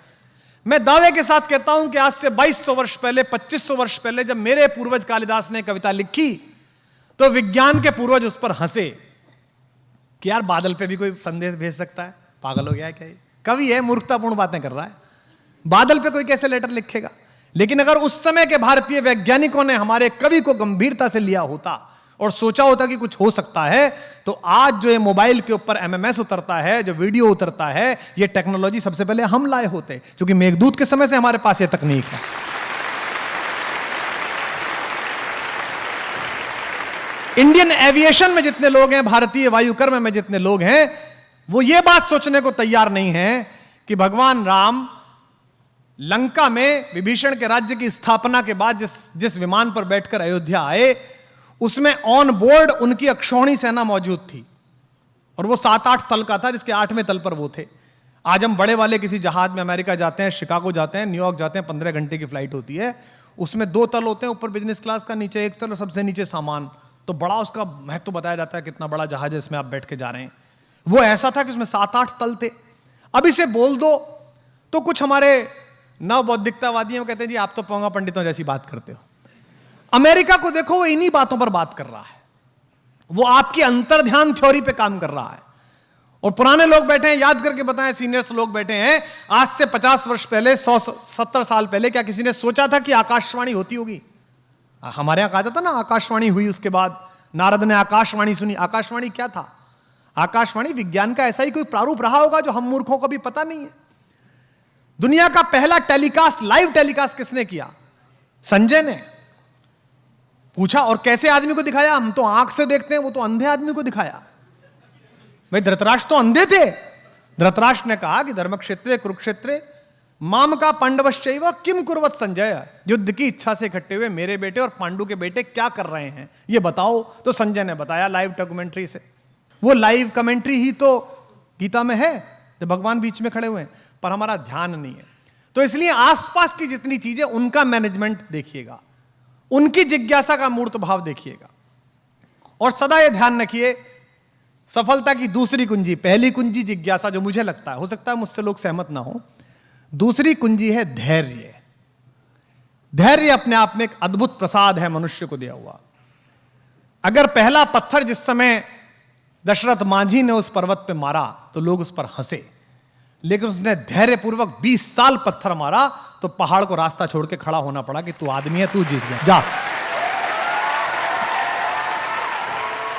मैं दावे के साथ कहता हूं कि आज से 2200 वर्ष पहले, 2500 वर्ष पहले जब मेरे पूर्वज कालिदास ने कविता लिखी तो विज्ञान के पूर्वज उस पर हंसे कि यार बादल पे भी कोई संदेश भेज सकता है, पागल हो गया है क्या ये, कवि है, मूर्खतापूर्ण बातें कर रहा है, बादल पे कोई कैसे लेटर लिखेगा। लेकिन अगर उस समय के भारतीय वैज्ञानिकों ने हमारे कवि को गंभीरता से लिया होता और सोचा होता कि कुछ हो सकता है, तो आज जो ये मोबाइल के ऊपर एमएमएस उतरता है, जो वीडियो उतरता है, ये टेक्नोलॉजी सबसे पहले हम लाए होते, क्योंकि मेघदूत के समय से हमारे पास ये तकनीक है। इंडियन एविएशन में जितने लोग हैं, भारतीय वायुकर्म में जितने लोग हैं, वो ये बात सोचने को तैयार नहीं है कि भगवान राम लंका में विभीषण के राज्य की स्थापना के बाद जिस विमान पर बैठकर अयोध्या आए, उसमें ऑन बोर्ड उनकी अक्षौहिणी सेना मौजूद थी और वो 7-8 तल का था, जिसके 8वें तल पर वो थे। आज हम बड़े वाले किसी जहाज में अमेरिका जाते हैं, शिकागो जाते हैं, न्यूयॉर्क जाते हैं, 15 घंटे की फ्लाइट होती है, उसमें 2 तल होते हैं, ऊपर बिजनेस क्लास का, नीचे 1 तल और सबसे नीचे सामान। तो बड़ा उसका महत्व बताया जाता है, कितना बड़ा जहाज है, इसमें आप बैठ के जा रहे हैं। वो ऐसा था कि उसमें 7-8 तल थे। अब इसे बोल दो तो कुछ हमारे नव बौद्धिकतावादी कहते हैं जी आप तो पोंगा पंडितों जैसी बात करते हो। अमेरिका को देखो, वो इन्हीं बातों पर बात कर रहा है, वो आपकी अंतर्ध्यान थ्योरी पे काम कर रहा है। और पुराने लोग बैठे हैं, याद करके बताएं, सीनियर्स लोग बैठे हैं, आज से 50 वर्ष पहले, 170 साल पहले क्या किसी ने सोचा था कि आकाशवाणी होती होगी? हमारे यहां कहा जाता ना आकाशवाणी हुई, उसके बाद नारद ने आकाशवाणी सुनी। आकाशवाणी क्या था? आकाशवाणी विज्ञान का ऐसा ही कोई प्रारूप रहा होगा जो हम मूर्खों को भी पता नहीं है। दुनिया का पहला टेलीकास्ट, लाइव टेलीकास्ट किसने किया? संजय ने। पूछा और कैसे आदमी को दिखाया? हम तो आंख से देखते हैं, वो तो अंधे आदमी को दिखाया। भाई धृतराष्ट्र तो अंधे थे। धृतराष्ट्र ने कहा कि धर्मक्षेत्रे कुरुक्षेत्रे माम का पांडवश्चैव किम कुर्वत संजय, युद्ध की इच्छा से इकट्ठे हुए मेरे बेटे और पांडु के बेटे क्या कर रहे हैं ये बताओ। तो संजय ने बताया लाइव डॉक्यूमेंट्री से। वो लाइव कमेंट्री ही तो गीता में है, जब भगवान बीच में खड़े हुए हैं, पर हमारा ध्यान नहीं है। तो इसलिए आसपास की जितनी चीजें, उनका मैनेजमेंट देखिएगा, उनकी जिज्ञासा का मूर्त भाव देखिएगा। और सदा यह ध्यान रखिए, सफलता की दूसरी कुंजी, पहली कुंजी जिज्ञासा, जो मुझे लगता है, हो सकता है मुझसे लोग सहमत ना हो, दूसरी कुंजी है धैर्य। धैर्य अपने आप में एक अद्भुत प्रसाद है मनुष्य को दिया हुआ। अगर पहला पत्थर जिस समय दशरथ मांझी ने उस पर्वत पे मारा तो लोग उस पर हंसे, लेकिन उसने धैर्यपूर्वक 20 साल पत्थर मारा तो पहाड़ को रास्ता छोड़ के खड़ा होना पड़ा कि तू आदमी है, तू जीत गया, जा।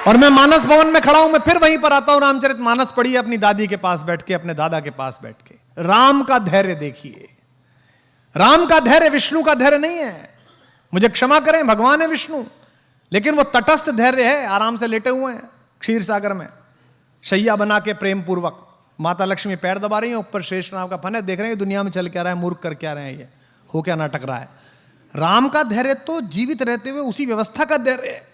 और मैं मानस भवन में खड़ा हूं, मैं फिर वहीं पर आता हूं, रामचरित मानस पढ़िए अपनी दादी के पास बैठ के, अपने दादा के पास बैठ के। राम का धैर्य देखिए, राम का धैर्य विष्णु का धैर्य नहीं है। मुझे क्षमा करें, भगवान है विष्णु, लेकिन वो तटस्थ धैर्य है, आराम से लेटे हुए हैं क्षीर सागर में, शैया बना के प्रेम पूर्वक। माता लक्ष्मी पैर दबा रही है, ऊपर शेष नाग का फन है, देख रहे हैं दुनिया में चल क्या रहा है, मूर्ख कर क्या रहे हैं, ये हो क्या नाटक रहा है। राम का धैर्य तो जीवित रहते हुए उसी व्यवस्था का धैर्य है।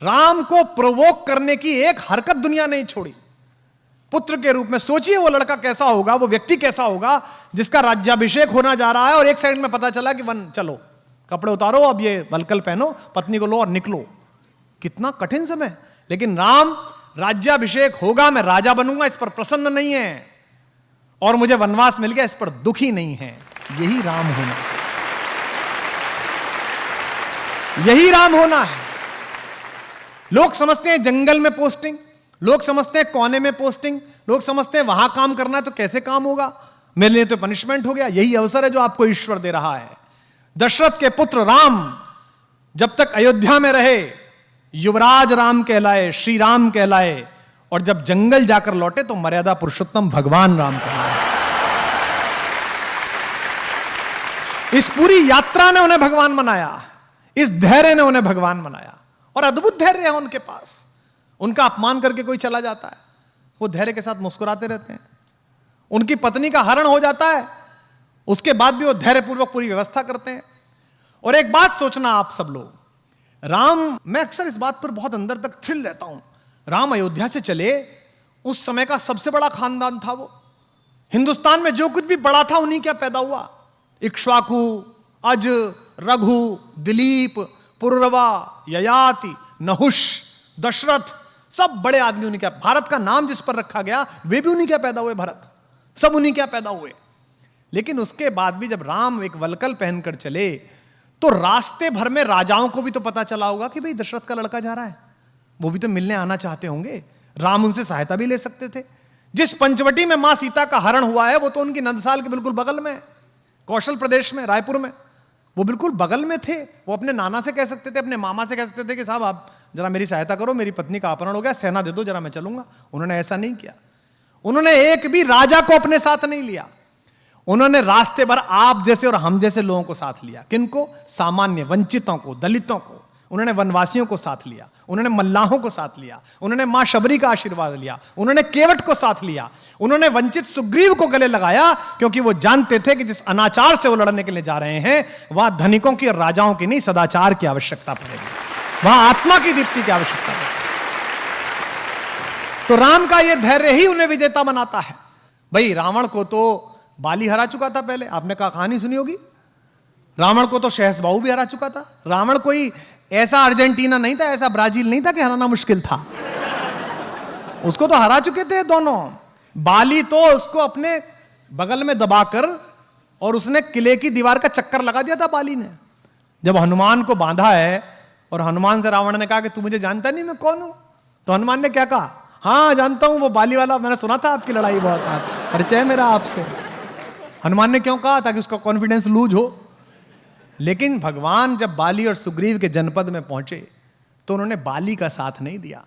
राम को प्रोवोक करने की एक हरकत दुनिया नहीं छोड़ी। पुत्र के रूप में सोचिए वो लड़का कैसा होगा, वो व्यक्ति कैसा होगा जिसका राज्याभिषेक होना जा रहा है और एक सेकंड में पता चला कि वन चलो कपड़े उतारो, अब ये वलकल पहनो, पत्नी को लो और निकलो। कितना कठिन समय। लेकिन राम राज्याभिषेक होगा, मैं राजा बनूंगा, इस पर प्रसन्न नहीं है, और मुझे वनवास मिल गया, इस पर दुखी नहीं है। यही राम होना, यही राम होना है। लोग समझते हैं जंगल में पोस्टिंग, लोग समझते हैं कोने में पोस्टिंग, लोग समझते हैं वहां काम करना है तो कैसे काम होगा, मेरे लिए तो पनिशमेंट हो गया। यही अवसर है जो आपको ईश्वर दे रहा है। दशरथ के पुत्र राम जब तक अयोध्या में रहे, युवराज राम कहलाए, श्री राम कहलाए, और जब जंगल जाकर लौटे तो मर्यादा पुरुषोत्तम भगवान राम कहलाए। इस पूरी यात्रा ने उन्हें भगवान बनाया, इस धैर्य ने उन्हें भगवान बनाया, और अद्भुत धैर्य है उनके पास। उनका अपमान करके कोई चला जाता है, वो धैर्य के साथ मुस्कुराते रहते हैं। उनकी पत्नी का हरण हो जाता है, उसके बाद भी वो धैर्यपूर्वक पूरी व्यवस्था करते हैं। और एक बात सोचना आप सब लोग, राम, मैं अक्सर इस बात पर बहुत अंदर तक थ्रिल रहता हूं। राम अयोध्या से चले, उस समय का सबसे बड़ा खानदान था वो। हिंदुस्तान में जो कुछ भी बड़ा था उन्हीं क्या पैदा हुआ। इक्ष्वाकु, अज, रघु, दिलीप, पुरुरवा, ययाति, नहुष, दशरथ, सब बड़े आदमी उन्हीं क्या। भारत का नाम जिस पर रखा गया वे भी उन्हीं क्या पैदा हुए, भरत, सब उन्हीं क्या पैदा हुए। लेकिन उसके बाद भी जब राम एक वलकल पहनकर चले तो रास्ते भर में राजाओं को भी तो पता चला होगा कि भाई दशरथ का लड़का जा रहा है, वो भी तो मिलने आना चाहते होंगे। राम उनसे सहायता भी ले सकते थे। जिस पंचवटी में मां सीता का हरण हुआ है वो तो उनकी नंदसाल के बिल्कुल बगल में है, कौशल प्रदेश में, रायपुर में, वो बिल्कुल बगल में थे। वो अपने नाना से कह सकते थे, अपने मामा से कह सकते थे कि साहब आप जरा मेरी सहायता करो, मेरी पत्नी का अपहरण हो गया, सेना दे दो जरा, मैं चलूंगा। उन्होंने ऐसा नहीं किया। उन्होंने एक भी राजा को अपने साथ नहीं लिया। उन्होंने रास्ते भर आप जैसे और हम जैसे लोगों को साथ लिया। किनको? सामान्य वंचितों को, दलितों को। उन्होंने वनवासियों को साथ लिया, उन्होंने मल्लाहों को साथ लिया, उन्होंने मां शबरी का आशीर्वाद लिया, उन्होंने केवट को साथ लिया, उन्होंने वंचित सुग्रीव को गले लगाया, क्योंकि वो जानते थे कि जिस अनाचार से वो लड़ने के लिए जा रहे हैं वहां धनिकों की और राजाओं की नहीं, सदाचार की आवश्यकता पड़ेगी, वहां आत्मा की दीप्ति की आवश्यकता पड़ेगी। तो राम का यह धैर्य ही उन्हें विजेता बनाता है। भाई रावण को तो बाली हरा चुका था पहले, आपने कहानी सुनी होगी। रावण को तो शहसबाहु भी हरा चुका था। रावण कोई ऐसा अर्जेंटीना नहीं था, ऐसा ब्राजील नहीं था कि हराना मुश्किल था। उसको तो हरा चुके थे दोनों। बाली तो उसको अपने बगल में दबाकर और उसने किले की दीवार का चक्कर लगा दिया था बाली ने। जब हनुमान को बांधा है और हनुमान से रावण ने कहा कि तू मुझे जानता नहीं मैं कौन हूं, तो हनुमान ने क्या कहा? हाँ जानता हूं, वो बाली वाला, मैंने सुना था आपकी लड़ाई बहुत, परिचय मेरा आपसे। हनुमान ने क्यों कहा? ताकि उसका कॉन्फिडेंस लूज हो। लेकिन भगवान जब बाली और सुग्रीव के जनपद में पहुंचे तो उन्होंने बाली का साथ नहीं दिया,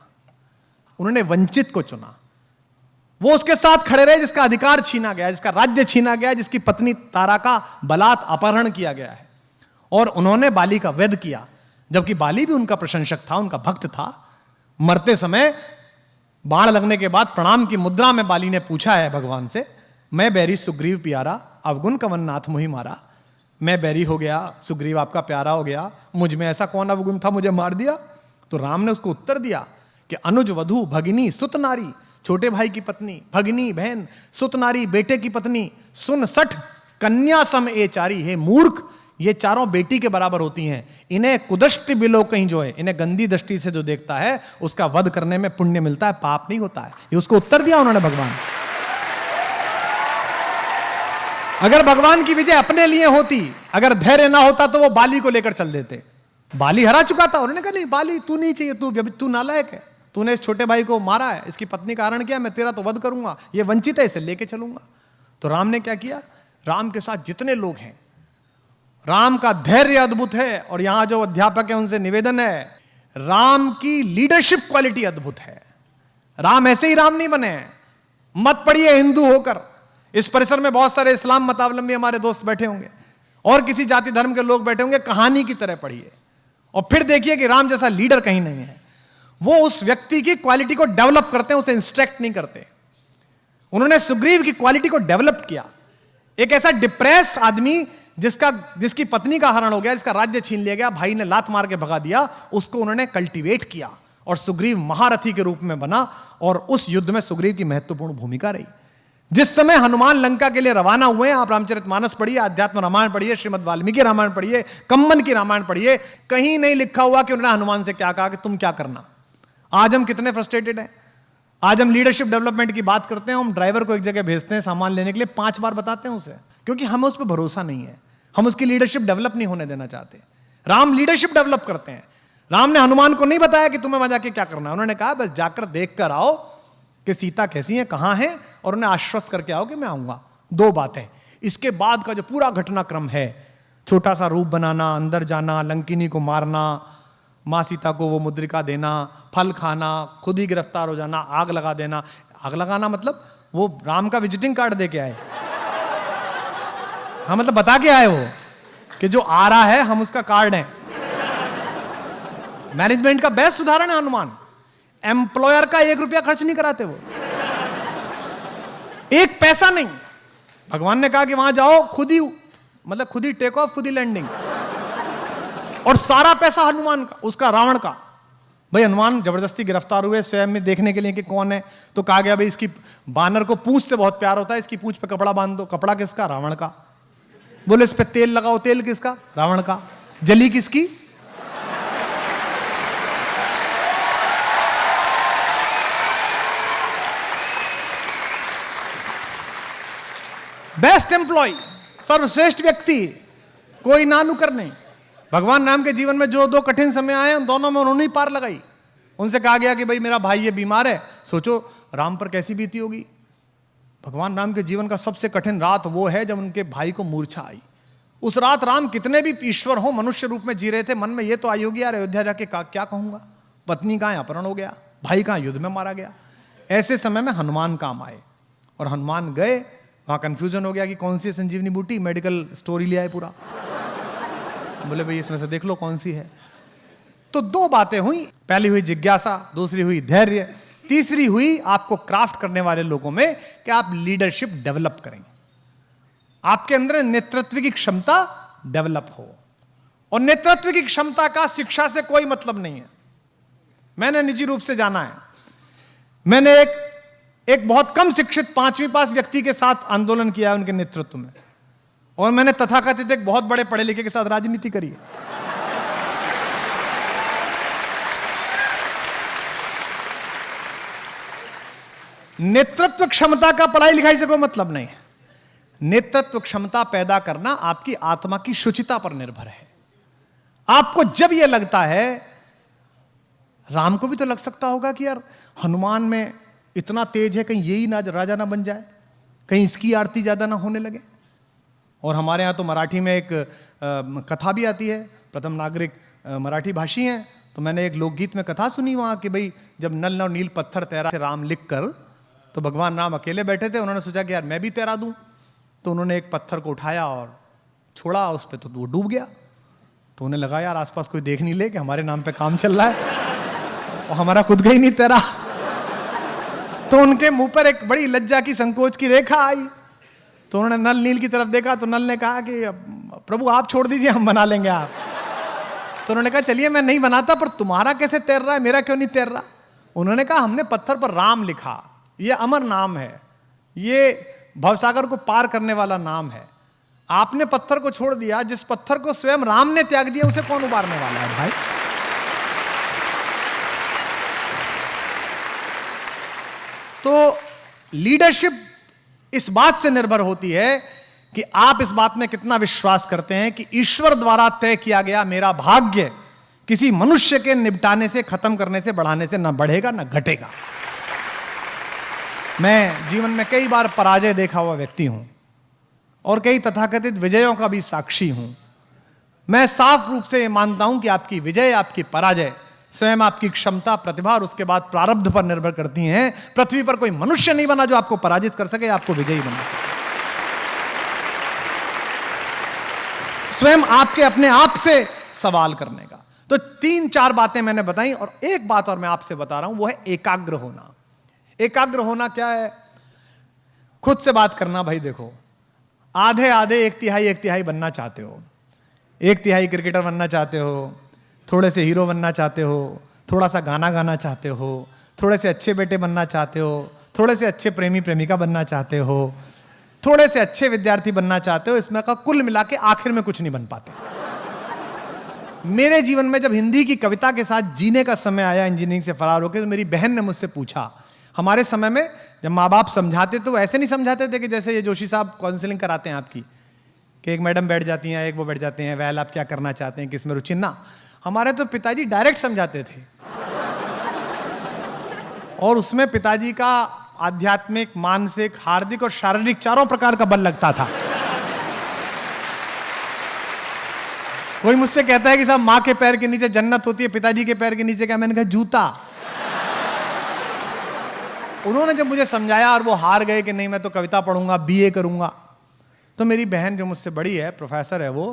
उन्होंने वंचित को चुना। वो उसके साथ खड़े रहे जिसका अधिकार छीना गया, जिसका राज्य छीना गया, जिसकी पत्नी तारा का बलात् अपहरण किया गया है, और उन्होंने बाली का वध किया। जबकि बाली भी उनका प्रशंसक था, उनका भक्त था। मरते समय बाण लगने के बाद प्रणाम की मुद्रा में बाली ने पूछा है भगवान से, मैं बैरी सुग्रीव प्यारा, अवगुण कवन नाथ मुहि मारा। मैं बैरी हो गया, सुग्रीव आपका प्यारा हो गया, मुझ में ऐसा कौन अवगुण था मुझे मार दिया? तो राम ने उसको उत्तर दिया कि अनुज वधु भगिनी सुत नारी, छोटे भाई की पत्नी, भगिनी बहन, सुत नारी बेटे की पत्नी, सुन सठ कन्या सम ए चारी। हे मूर्ख, ये चारों बेटी के बराबर होती हैं। इन्हें कुदृष्टि बिलो कहीं जो है, इन्हें गंदी दृष्टि से जो देखता है उसका वध करने में पुण्य मिलता है, पाप नहीं होता है। ये उसको उत्तर दिया उन्होंने भगवान। अगर भगवान की विजय अपने लिए होती, अगर धैर्य ना होता तो वो बाली को लेकर चल देते। बाली हरा चुका था, उन्होंने कहा नहीं बाली तू नहीं चाहिए, तू नालायक है, तूने इस छोटे भाई को मारा है, इसकी पत्नी का हरण किया, मैं तेरा तो वध करूंगा, ये वंचित है, इसे लेके चलूंगा। तो राम ने क्या किया? राम के साथ जितने लोग हैं, राम का धैर्य अद्भुत है। और यहां जो अध्यापक है उनसे निवेदन है, राम की लीडरशिप क्वालिटी अद्भुत है। राम ऐसे ही राम नहीं बने हैं। मत पढ़िए हिंदू होकर, इस परिसर में बहुत सारे इस्लाम मतावलंबी हमारे दोस्त बैठे होंगे और किसी जाति धर्म के लोग बैठे होंगे, कहानी की तरह पढ़िए और फिर देखिए कि राम जैसा लीडर कहीं नहीं है। वो उस व्यक्ति की क्वालिटी को डेवलप करते हैं, उसे इंस्ट्रक्ट नहीं करते। उन्होंने सुग्रीव की क्वालिटी को डेवलप किया। एक ऐसा डिप्रेस आदमी जिसकी पत्नी का हरण हो गया, जिसका राज्य छीन लिया गया, भाई ने लात मार के भगा दिया, उसको उन्होंने कल्टीवेट किया और सुग्रीव महारथी के रूप में बना और उस युद्ध में सुग्रीव की महत्वपूर्ण भूमिका रही। जिस समय हनुमान लंका के लिए रवाना हुए, आप रामचरितमानस पढ़िए, अध्यात्म रामायण पढ़िए, श्रीमद् वाल्मीकि रामायण पढ़िए, कम्मन की रामायण पढ़िए, कहीं नहीं लिखा हुआ कि उन्होंने हनुमान से क्या कहा कि तुम क्या करना। आज हम कितने फ्रस्ट्रेटेड हैं। आज हम लीडरशिप डेवलपमेंट की बात करते हैं, हम ड्राइवर को एक जगह भेजते हैं सामान लेने के लिए, 5 बार बताते हैं उसे, क्योंकि हमें उस पर भरोसा नहीं है। हम उसकी लीडरशिप डेवलप नहीं होने देना चाहते। राम लीडरशिप डेवलप करते हैं। राम ने हनुमान को नहीं बताया कि तुम्हें वहां जाके क्या करना है, उन्होंने कहा बस जाकर देख कर आओ कि सीता कैसी है, कहां है, और उन्हें आश्वस्त करके आओ कि मैं आऊंगा। 2 बातें। इसके बाद का जो पूरा घटनाक्रम है, छोटा सा रूप बनाना, अंदर जाना, लंकिनी को मारना, मां सीता को वो मुद्रिका देना, फल खाना, खुद ही गिरफ्तार हो जाना, आग लगा देना। आग लगाना मतलब वो राम का विजिटिंग कार्ड दे के आए। हाँ, मतलब बता के आए वो कि जो आ रहा है हम उसका कार्ड है। मैनेजमेंट का बेस्ट उदाहरण है हनुमान। एम्प्लॉयर का 1 रुपया खर्च नहीं कराते वो, 1 पैसा नहीं। भगवान ने कहा कि वहां जाओ, खुद ही टेक ऑफ, खुद ही लैंडिंग, और सारा पैसा हनुमान का, उसका रावण का। भाई हनुमान जबरदस्ती गिरफ्तार हुए स्वयं में देखने के लिए कि कौन है, तो कहा गया भाई इसकी बानर को पूंछ से बहुत प्यार होता है, इसकी पूंछ पे कपड़ा बांध दो। कपड़ा किसका? रावण का। बोले इस पे तेल लगाओ, तेल किसका? रावण का। जली किसकी? बेस्ट एम्प्लॉय, सर्वश्रेष्ठ व्यक्ति, कोई नानुकर नहीं। भगवान राम के जीवन में जो 2 कठिन समय आए, उन दोनों में उन्होंने ही पार लगाई। उनसे कहा गया कि भाई मेरा भाई ये बीमार है, सोचो राम पर कैसी बीती होगी। भगवान राम के जीवन का सबसे कठिन रात वो है जब उनके भाई को मूर्छा आई। उस रात राम कितने भी ईश्वर हो, मनुष्य रूप में जी रहे थे। मन में ये तो आई होगी यार अयोध्या जाके क्या कहूंगा, पत्नी कहां अपहरण हो गया, भाई कहां युद्ध में मारा गया। ऐसे समय में हनुमान काम आए और हनुमान गए, वहां कंफ्यूजन हो गया कि कौन सी संजीवनी बूटी, मेडिकल स्टोरी ले आए पूरा। बोले भाई इसमें से देख लो कौन सी है। तो 2 बातें हुई, पहली हुई जिज्ञासा, दूसरी हुई धैर्य, तीसरी हुई आपको क्राफ्ट करने वाले लोगों में कि आप लीडरशिप डेवलप करें, आपके अंदर नेतृत्व की क्षमता डेवलप हो। और नेतृत्व की क्षमता का शिक्षा से कोई मतलब नहीं है। मैंने निजी रूप से जाना है, मैंने एक बहुत कम शिक्षित 5वीं पास व्यक्ति के साथ आंदोलन किया है उनके नेतृत्व में, और मैंने तथाकथित एक बहुत बड़े पढ़े लिखे के साथ राजनीति करी है। नेतृत्व क्षमता का पढ़ाई लिखाई से कोई मतलब नहीं है। नेतृत्व क्षमता पैदा करना आपकी आत्मा की शुचिता पर निर्भर है। आपको जब यह लगता है, राम को भी तो लग सकता होगा कि यार हनुमान में इतना तेज है, कहीं यही ना राजा ना बन जाए, कहीं इसकी आरती ज्यादा ना होने लगे। और हमारे यहाँ तो मराठी में एक कथा भी आती है, प्रथम नागरिक मराठी भाषी हैं, तो मैंने एक लोकगीत में कथा सुनी वहाँ कि भाई जब नल और नील पत्थर तैरा राम लिख कर, तो भगवान राम अकेले बैठे थे, उन्होंने सोचा कि यार मैं भी तैरा दूं, तो उन्होंने एक पत्थर को उठाया और छोड़ा उस पर, तो वो डूब गया। तो उन्हें लगा यार आसपास कोई देख नहीं ले कि हमारे नाम पे काम चल रहा है और हमारा खुद का ही नहीं तैरा। तो उनके मुंह पर एक बड़ी लज्जा की, संकोच की रेखा आई। तो उन्होंने नल नील की तरफ देखा, तो नल ने कहा कि प्रभु आप छोड़ दीजिए, हम बना लेंगे आप। तो उन्होंने कहा चलिए मैं नहीं बनाता, पर तुम्हारा कैसे तैर रहा है, मेरा क्यों नहीं तैर रहा। उन्होंने कहा हमने पत्थर पर राम लिखा, ये अमर नाम है, ये भवसागर को पार करने वाला नाम है। आपने पत्थर को छोड़ दिया, जिस पत्थर को स्वयं राम ने त्याग दिया उसे कौन उबारने वाला है भाई। तो लीडरशिप इस बात से निर्भर होती है कि आप इस बात में कितना विश्वास करते हैं कि ईश्वर द्वारा तय किया गया मेरा भाग्य किसी मनुष्य के निपटाने से, खत्म करने से, बढ़ाने से ना बढ़ेगा ना घटेगा। मैं जीवन में कई बार पराजय देखा हुआ व्यक्ति हूं और कई तथाकथित विजयों का भी साक्षी हूं। मैं साफ रूप से मानता हूं कि आपकी विजय, आपकी पराजय स्वयं आपकी क्षमता, प्रतिभा और उसके बाद प्रारब्ध पर निर्भर करती हैं। पृथ्वी पर कोई मनुष्य नहीं बना जो आपको पराजित कर सके, आपको विजयी बना सके। स्वयं आपके अपने आप से सवाल करने का। तो 3-4 बातें मैंने बताई, और एक बात और मैं आपसे बता रहा हूं, वो है एकाग्र होना। एकाग्र होना क्या है? खुद से बात करना। भाई देखो, आधे आधे, 1/3 बनना चाहते हो। 1/3 क्रिकेटर बनना चाहते हो, थोड़े से हीरो बनना चाहते हो, थोड़ा सा गाना गाना चाहते हो, थोड़े से अच्छे बेटे बनना चाहते हो, थोड़े से अच्छे प्रेमी प्रेमिका बनना चाहते हो, थोड़े से अच्छे विद्यार्थी बनना चाहते हो। इसमें का कुल मिला के आखिर में कुछ नहीं बन पाते। मेरे जीवन में जब हिंदी की कविता के साथ जीने का समय आया इंजीनियरिंग से फरार होकर, तो मेरी बहन ने मुझसे पूछा, हमारे समय में जब माँ बाप समझाते तो ऐसे नहीं समझाते थे कि जैसे ये जोशी साहब काउंसलिंग कराते हैं आपकी, कि एक मैडम बैठ जाती हैं, एक वो बैठ जाते हैं, वैल आप क्या करना चाहते हैं, किसमें रुचि। ना, हमारे तो पिताजी डायरेक्ट समझाते थे, और उसमें पिताजी का आध्यात्मिक, मानसिक, हार्दिक और शारीरिक चारों प्रकार का बल लगता था। कोई मुझसे कहता है कि साहब माँ के पैर के नीचे जन्नत होती है, पिताजी के पैर के नीचे क्या? मैंने कहा जूता। उन्होंने जब मुझे समझाया और वो हार गए कि नहीं मैं तो कविता पढ़ूंगा, बीए करूंगा, तो मेरी बहन जो मुझसे बड़ी है, प्रोफेसर है वो,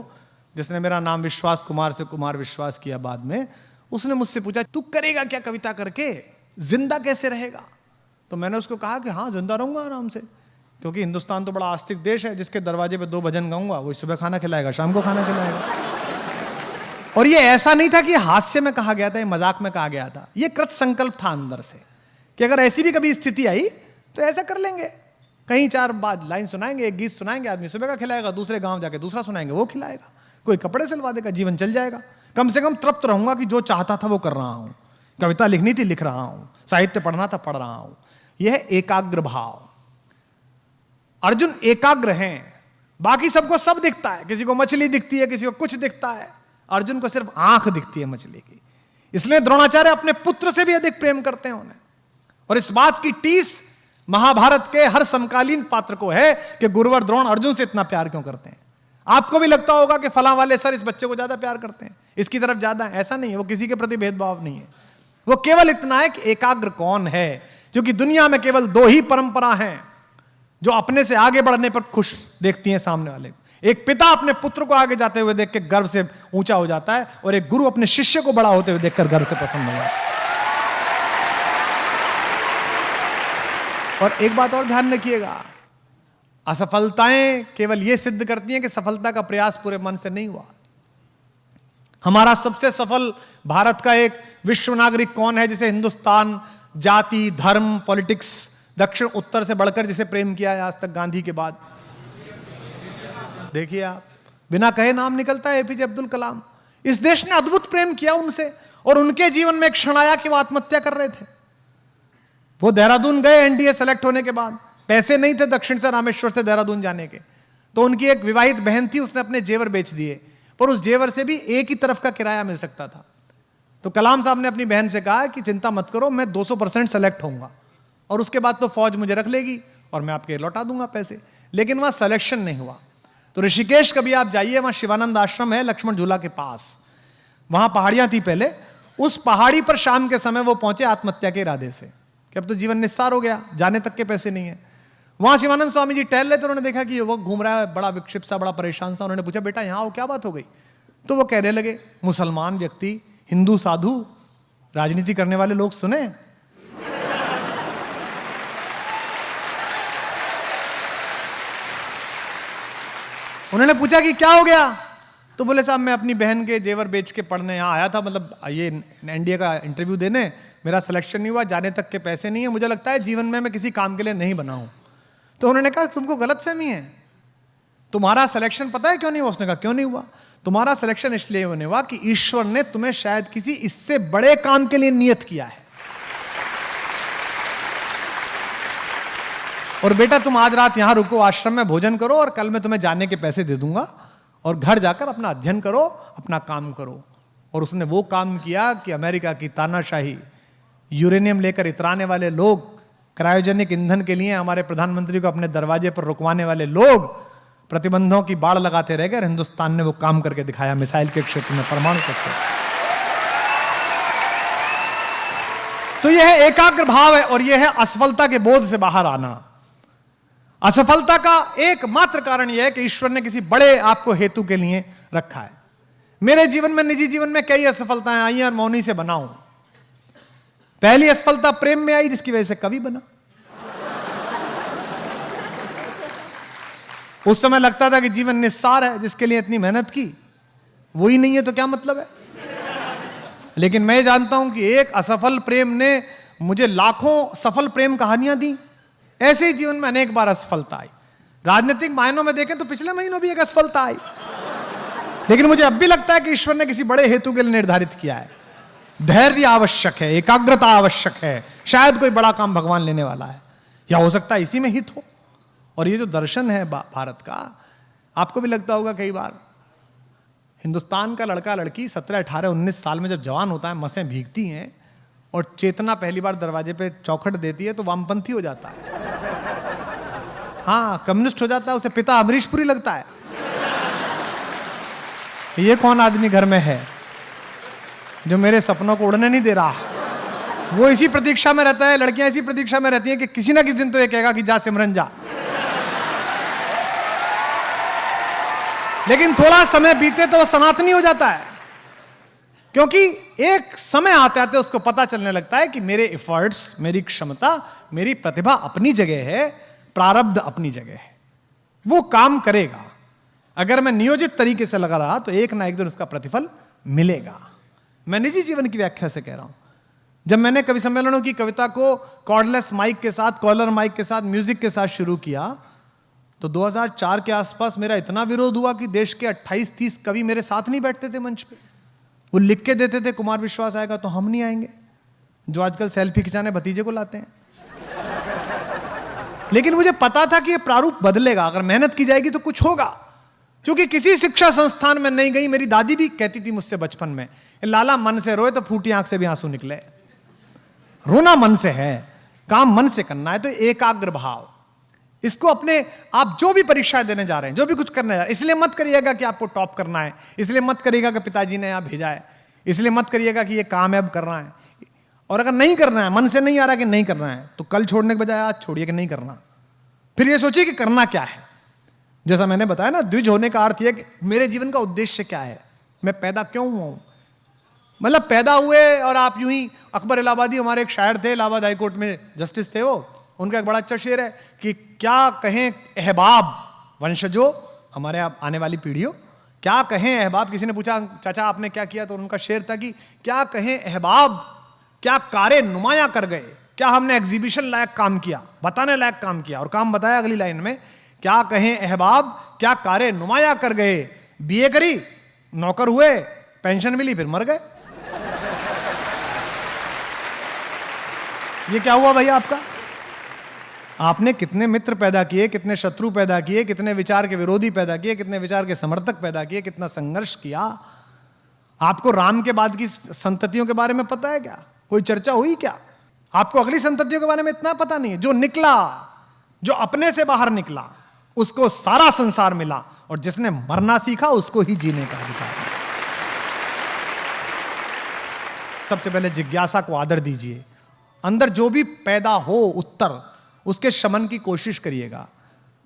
जिसने मेरा नाम विश्वास कुमार से कुमार विश्वास किया बाद में, उसने मुझसे पूछा तू करेगा क्या कविता करके, जिंदा कैसे रहेगा? तो मैंने उसको कहा कि हाँ जिंदा रहूंगा आराम से, क्योंकि हिंदुस्तान तो बड़ा आस्तिक देश है, जिसके दरवाजे पे 2 भजन गाऊंगा वही सुबह खाना खिलाएगा, शाम को खाना खिलाएगा। और ये ऐसा नहीं था कि हास्य में कहा गया था, ये मजाक में कहा गया था, ये कृत संकल्प था अंदर से कि अगर ऐसी भी कभी स्थिति आई तो ऐसा कर लेंगे। कहीं 4 बाद लाइन सुनाएंगे, एक गीत सुनाएंगे, आदमी सुबह का खिलाएगा, दूसरे गांव जाके दूसरा सुनाएंगे, वो खिलाएगा, कोई कपड़े सिलवा देगा, जीवन चल जाएगा। कम से कम तृप्त रहूंगा कि जो चाहता था वो कर रहा हूं, कविता लिखनी थी लिख रहा हूं, साहित्य पढ़ना था पढ़ रहा हूं। यह है एकाग्र भाव। अर्जुन एकाग्र हैं, बाकी सबको सब दिखता है, किसी को मछली दिखती है, किसी को कुछ दिखता है, अर्जुन को सिर्फ आंख दिखती है मछली की। इसलिए द्रोणाचार्य अपने पुत्र से भी अधिक प्रेम करते हैं उन्हें, और इस बात की टीस महाभारत के हर समकालीन पात्र को है कि गुरुवर द्रोण अर्जुन से इतना प्यार क्यों करते हैं। आपको भी लगता होगा कि फलां वाले सर इस बच्चे को ज्यादा प्यार करते हैं, इसकी तरफ ज्यादा है, ऐसा नहीं है, वो किसी के प्रति भेदभाव नहीं है, वो केवल इतना है कि एकाग्र कौन है, क्योंकि दुनिया में केवल 2 ही परंपरा हैं जो अपने से आगे बढ़ने पर खुश देखती हैं सामने वाले को। एक पिता अपने पुत्र को आगे जाते हुए देख के गर्व से ऊंचा हो जाता है, और एक गुरु अपने शिष्य को बड़ा होते हुए देखकर गर्व से प्रसन्न हो जाता है। और एक बात और ध्यान रखिएगा, असफलताएं केवल यह सिद्ध करती हैं कि सफलता का प्रयास पूरे मन से नहीं हुआ। हमारा सबसे सफल भारत का एक विश्व नागरिक कौन है जिसे हिंदुस्तान जाति, धर्म, पॉलिटिक्स, दक्षिण उत्तर से बढ़कर जिसे प्रेम किया है आज तक गांधी के बाद? देखिए आप, बिना कहे नाम निकलता है एपीजे अब्दुल कलाम। इस देश ने अद्भुत प्रेम किया उनसे, और उनके जीवन में एक क्षण आया कि वो आत्महत्या कर रहे थे। वो देहरादून गए एनडीए सेलेक्ट होने के बाद, पैसे नहीं थे दक्षिण से, रामेश्वर से देहरादून जाने के, तो उनकी एक विवाहित बहन थी, उसने अपने जेवर बेच दिए, पर उस जेवर से भी एक ही तरफ का किराया मिल सकता था। तो कलाम साहब ने अपनी बहन से कहा कि चिंता मत करो, मैं 200% सेलेक्ट होऊंगा, और उसके बाद तो फौज मुझे रख लेगी और मैं आपके लौटा दूंगा पैसे। लेकिन वहां सिलेक्शन नहीं हुआ। तो ऋषिकेश कभी आप जाइए, वहां शिवानंद आश्रम है लक्ष्मण झूला के पास, वहां पहाड़ियां थी पहले, उस पहाड़ी पर शाम के समय वो पहुंचे आत्महत्या के इरादे से कि अब तो जीवन निस्सार हो गया, जाने तक के पैसे नहीं है। वहां शिवानंद स्वामी जी टहल रहे थे, उन्होंने देखा कि युवक घूम रहा है, बड़ा विक्षिप्त सा, बड़ा परेशान सा। उन्होंने पूछा बेटा यहाँ आओ, क्या बात हो गई? तो वो कहने लगे, मुसलमान व्यक्ति, हिंदू साधु, राजनीति करने वाले लोग सुने। उन्होंने पूछा कि क्या हो गया? तो बोले साहब मैं अपनी बहन के जेवर बेच के पढ़ने यहाँ आया था, मतलब ये एनडीए का इंटरव्यू देने, मेरा सिलेक्शन नहीं हुआ, जाने तक के पैसे नहीं है, मुझे लगता है जीवन में मैं किसी काम के लिए नहीं बना हूं। तो उन्होंने कहा तुमको गलतफहमी है, तुम्हारा सिलेक्शन पता है क्यों नहीं हुआ? उसने कहा क्यों नहीं हुआ? तुम्हारा सिलेक्शन इसलिए होने हुआ कि ईश्वर ने तुम्हें शायद किसी इससे बड़े काम के लिए नियत किया है। और बेटा तुम आज रात यहां रुको, आश्रम में भोजन करो, और कल मैं तुम्हें जाने के पैसे दे दूंगा, और घर जाकर अपना अध्ययन करो, अपना काम करो। और उसने वो काम किया कि अमेरिका की तानाशाही, यूरेनियम लेकर इतराने वाले लोग, क्रायोजेनिक ईंधन के लिए हमारे प्रधानमंत्री को अपने दरवाजे पर रुकवाने वाले लोग प्रतिबंधों की बाढ़ लगाते रह गए। हिंदुस्तान ने वो काम करके दिखाया मिसाइल के क्षेत्र में, परमाणु तत्व। तो यह है एकाग्र भाव है, और यह है असफलता के बोध से बाहर आना। असफलता का एकमात्र कारण यह है कि ईश्वर ने किसी बड़े आपको हेतु के लिए रखा है। मेरे जीवन में, निजी जीवन में कई असफलताएं आई हैं और मैं उन्हीं से बना हूं। पहली असफलता प्रेम में आई, जिसकी वजह से कवि बना। उस समय लगता था कि जीवन निस्सार है, जिसके लिए इतनी मेहनत की वो ही नहीं है तो क्या मतलब है। लेकिन मैं जानता हूं कि एक असफल प्रेम ने मुझे लाखों सफल प्रेम कहानियां दी। ऐसे ही जीवन में अनेक बार असफलता आई। राजनीतिक मायनों में देखें तो पिछले महीनों भी एक असफलता आई, लेकिन मुझे अब भी लगता है कि ईश्वर ने किसी बड़े हेतु के लिए निर्धारित किया है। धैर्य आवश्यक है, एकाग्रता आवश्यक है, शायद कोई बड़ा काम भगवान लेने वाला है, या हो सकता है इसी में हित हो। और ये जो दर्शन है भारत का, आपको भी लगता होगा कई बार, हिंदुस्तान का लड़का लड़की 17, 18, 19 साल में जब जवान होता है, मसें भीगती हैं और चेतना पहली बार दरवाजे पे चौखट देती है तो वामपंथी हो जाता है। हाँ, कम्युनिस्ट हो जाता है, उसे पिता अमरीश पुरी लगता है। ये कौन आदमी घर में है जो मेरे सपनों को उड़ने नहीं दे रहा। वो इसी प्रतीक्षा में रहता है, लड़कियां इसी प्रतीक्षा में रहती हैं कि किसी ना किसी दिन तो ये कहेगा कि जा सिमरन जा। लेकिन थोड़ा समय बीते तो वो सनातनी हो जाता है, क्योंकि एक समय आते आते उसको पता चलने लगता है कि मेरे एफर्ट्स, मेरी क्षमता, मेरी प्रतिभा अपनी जगह है, प्रारब्ध अपनी जगह है, वो काम करेगा। अगर मैं नियोजित तरीके से लगा रहा तो एक ना एक दिन उसका प्रतिफल मिलेगा। मैं निजी जीवन की व्याख्या से कह रहा हूं। जब मैंने कवि सम्मेलनों की कविता को कॉर्डलेस माइक के साथ, कॉलर माइक के साथ, म्यूजिक के साथ शुरू किया तो 2004 के आसपास मेरा इतना विरोध हुआ कि देश के 28-30 कवि मेरे साथ नहीं बैठते थे मंच पे। वो लिख के देते थे कुमार विश्वास आएगा तो हम नहीं आएंगे, जो आजकल सेल्फी खिंचाने भतीजे को लाते हैं। लेकिन मुझे पता था कि ये प्रारूप बदलेगा, अगर मेहनत की जाएगी तो कुछ होगा। क्योंकि किसी शिक्षा संस्थान में नहीं गई। मेरी दादी भी कहती थी मुझसे बचपन में, लाला मन से रोए तो फूटी आंख से भी आंसू निकले। रोना मन से है, काम मन से करना है। तो एकाग्र भाव, इसको अपने, आप जो भी परीक्षाएं देने जा रहे हैं, जो भी कुछ करने जा रहे हैं, इसलिए मत करिएगा कि आपको टॉप करना है, इसलिए मत करिएगा कि पिताजी ने यहां भेजा है, इसलिए मत करिएगा कि ये काम है अब करना है। और अगर नहीं करना है, मन से नहीं आ रहा कि नहीं करना है, तो कल छोड़ने के बजाय आज छोड़िए कि नहीं करना। फिर ये सोचिए कि करना क्या है। जैसा मैंने बताया ना, द्विज होने का अर्थ यह कि मेरे जीवन का उद्देश्य क्या है, मैं पैदा क्यों हुआ हूं। मतलब पैदा हुए और आप यूं ही, अकबर इलाहाबादी हमारे एक शायर थे, इलाहाबाद हाई कोर्ट में जस्टिस थे वो, उनका एक बड़ा अच्छा शेर है कि क्या कहें अहबाब वंशजों, हमारे आने वाली पीढ़ियों, क्या कहें अहबाब। किसी ने पूछा चाचा आपने क्या किया, तो उनका शेर था कि क्या कहें अहबाब, क्या कारे नुमाया कर गए, क्या हमने एग्जीबिशन लायक काम किया, बताने लायक काम किया। और काम बताया अगली लाइन में, क्या कहें अहबाब, क्या कारे नुमाया कर गए, बीए करी, नौकर हुए, पेंशन मिली, फिर मर गए। ये क्या हुआ भैया आपका? आपने कितने मित्र पैदा किए, कितने शत्रु पैदा किए, कितने विचार के विरोधी पैदा किए, कितने विचार के समर्थक पैदा किए, कितना संघर्ष किया। आपको राम के बाद की संततियों के बारे में पता है क्या? कोई चर्चा हुई क्या? आपको अगली संततियों के बारे में इतना पता नहीं है। जो निकला, जो अपने से बाहर निकला, उसको सारा संसार मिला, और जिसने मरना सीखा उसको ही जीने का अधिकार। सबसे पहले जिज्ञासा को आदर दीजिए। अंदर जो भी पैदा हो उत्तर, उसके शमन की कोशिश करिएगा।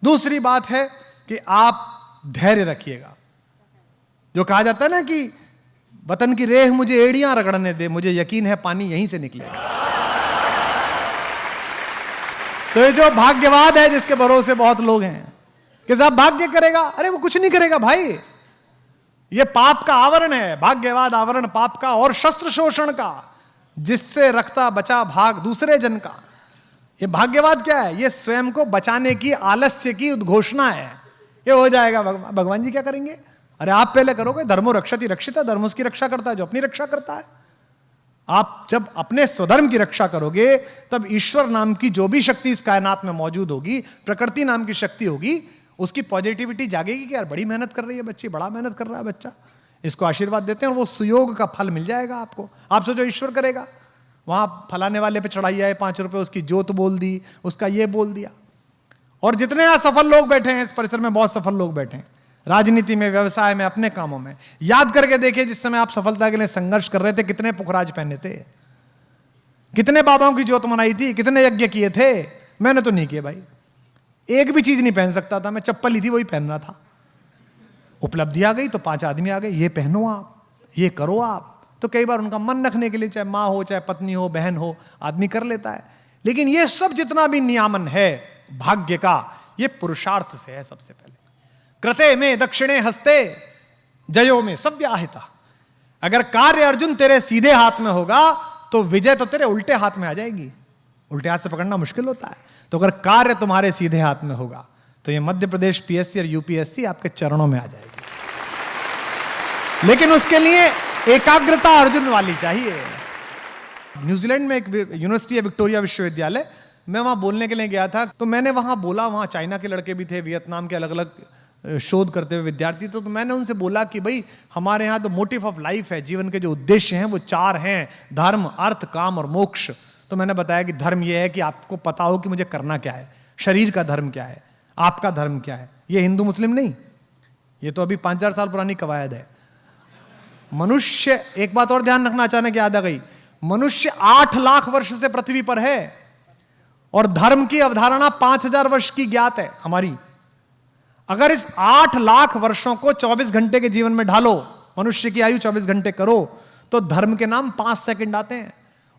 दूसरी बात है कि आप धैर्य रखिएगा। जो कहा जाता है ना कि वतन की रेह मुझे एड़ियां रगड़ने दे, मुझे यकीन है पानी यहीं से निकलेगा। तो ये जो भाग्यवाद है जिसके भरोसे बहुत लोग हैं कि साहब भाग्य करेगा, अरे वो कुछ नहीं करेगा भाई। ये पाप का आवरण है, भाग्यवाद आवरण पाप का और शस्त्र शोषण का, जिससे रखता बचा भाग दूसरे जन का। ये भाग्यवाद क्या है? ये स्वयं को बचाने की आलस्य की उद्घोषणा है। ये हो जाएगा, भगवान जी क्या करेंगे? अरे आप पहले करोगे। धर्मो रक्षति रक्षिता, धर्म उसकी रक्षा करता है जो अपनी रक्षा करता है। आप जब अपने स्वधर्म की रक्षा करोगे, तब ईश्वर नाम की जो भी शक्ति इस कायनात में मौजूद होगी, प्रकृति नाम की शक्ति होगी, उसकी पॉजिटिविटी जागेगी कि यार बड़ी मेहनत कर रही है बच्ची, बड़ा मेहनत कर रहा है बच्चा, इसको आशीर्वाद देते हैं और वो सुयोग का फल मिल जाएगा आपको। आप सोचो ईश्वर करेगा, वहां फलाने वाले पे चढ़ाई आए 5 रुपए, उसकी जोत बोल दी, उसका ये बोल दिया। और जितने यहां सफल लोग बैठे हैं इस परिसर में, बहुत सफल लोग बैठे हैं राजनीति में, व्यवसाय में, अपने कामों में। याद करके देखिए जिस समय आप सफलता के लिए संघर्ष कर रहे थे कितने पुखराज पहने थे। कितने बाबाओं की जोत मनाई थी, कितने यज्ञ किए थे, मैंने तो नहीं किए भाई। एक भी चीज नहीं पहन सकता था मैं, चप्पल ही थी वही पहन रहा था। उपलब्धि आ गई तो 5 आदमी आ गए, ये पहनो आप, ये करो आप। तो कई बार उनका मन रखने के लिए, चाहे माँ हो, चाहे पत्नी हो, बहन हो, आदमी कर लेता है। लेकिन ये सब जितना भी नियामन है भाग्य का, ये पुरुषार्थ से है सबसे पहले। कृते में दक्षिणे हस्ते जयो में सव्याहिता। अगर कार्य अर्जुन तेरे सीधे हाथ में होगा तो विजय तो तेरे उल्टे हाथ में आ जाएगी। उल्टे हाथ से पकड़ना मुश्किल होता है। तो अगर कार्य तुम्हारे सीधे हाथ में होगा तो ये मध्य प्रदेश पीएससी और यूपीएससी आपके चरणों में आ जाएगी। लेकिन उसके लिए एकाग्रता अर्जुन वाली चाहिए। न्यूजीलैंड में एक यूनिवर्सिटी है, विक्टोरिया विश्वविद्यालय, मैं वहां बोलने के लिए गया था। तो मैंने वहां बोला, वहां चाइना के लड़के भी थे, वियतनाम के अलग अलग शोध करते हुए विद्यार्थी। तो मैंने उनसे बोला कि भाई हमारे यहाँ तो मोटिव ऑफ लाइफ है, जीवन के जो उद्देश्य हैं वो 4 हैं, धर्म, अर्थ, काम और मोक्ष। तो मैंने बताया कि धर्म यह है कि आपको पता हो कि मुझे करना क्या है, शरीर का धर्म क्या है, आपका धर्म क्या है। ये हिंदू मुस्लिम नहीं, ये तो अभी 5,000 साल पुरानी कवायद है। मनुष्य, एक बात और ध्यान रखना, अचानक याद आ गई, मनुष्य 8 लाख वर्ष से पृथ्वी पर है और धर्म की अवधारणा 5,000 वर्ष की ज्ञात है हमारी। अगर इस 8 लाख वर्षों को 24 घंटे के जीवन में ढालो, मनुष्य की आयु 24 घंटे करो, तो धर्म के नाम 5 सेकंड आते हैं।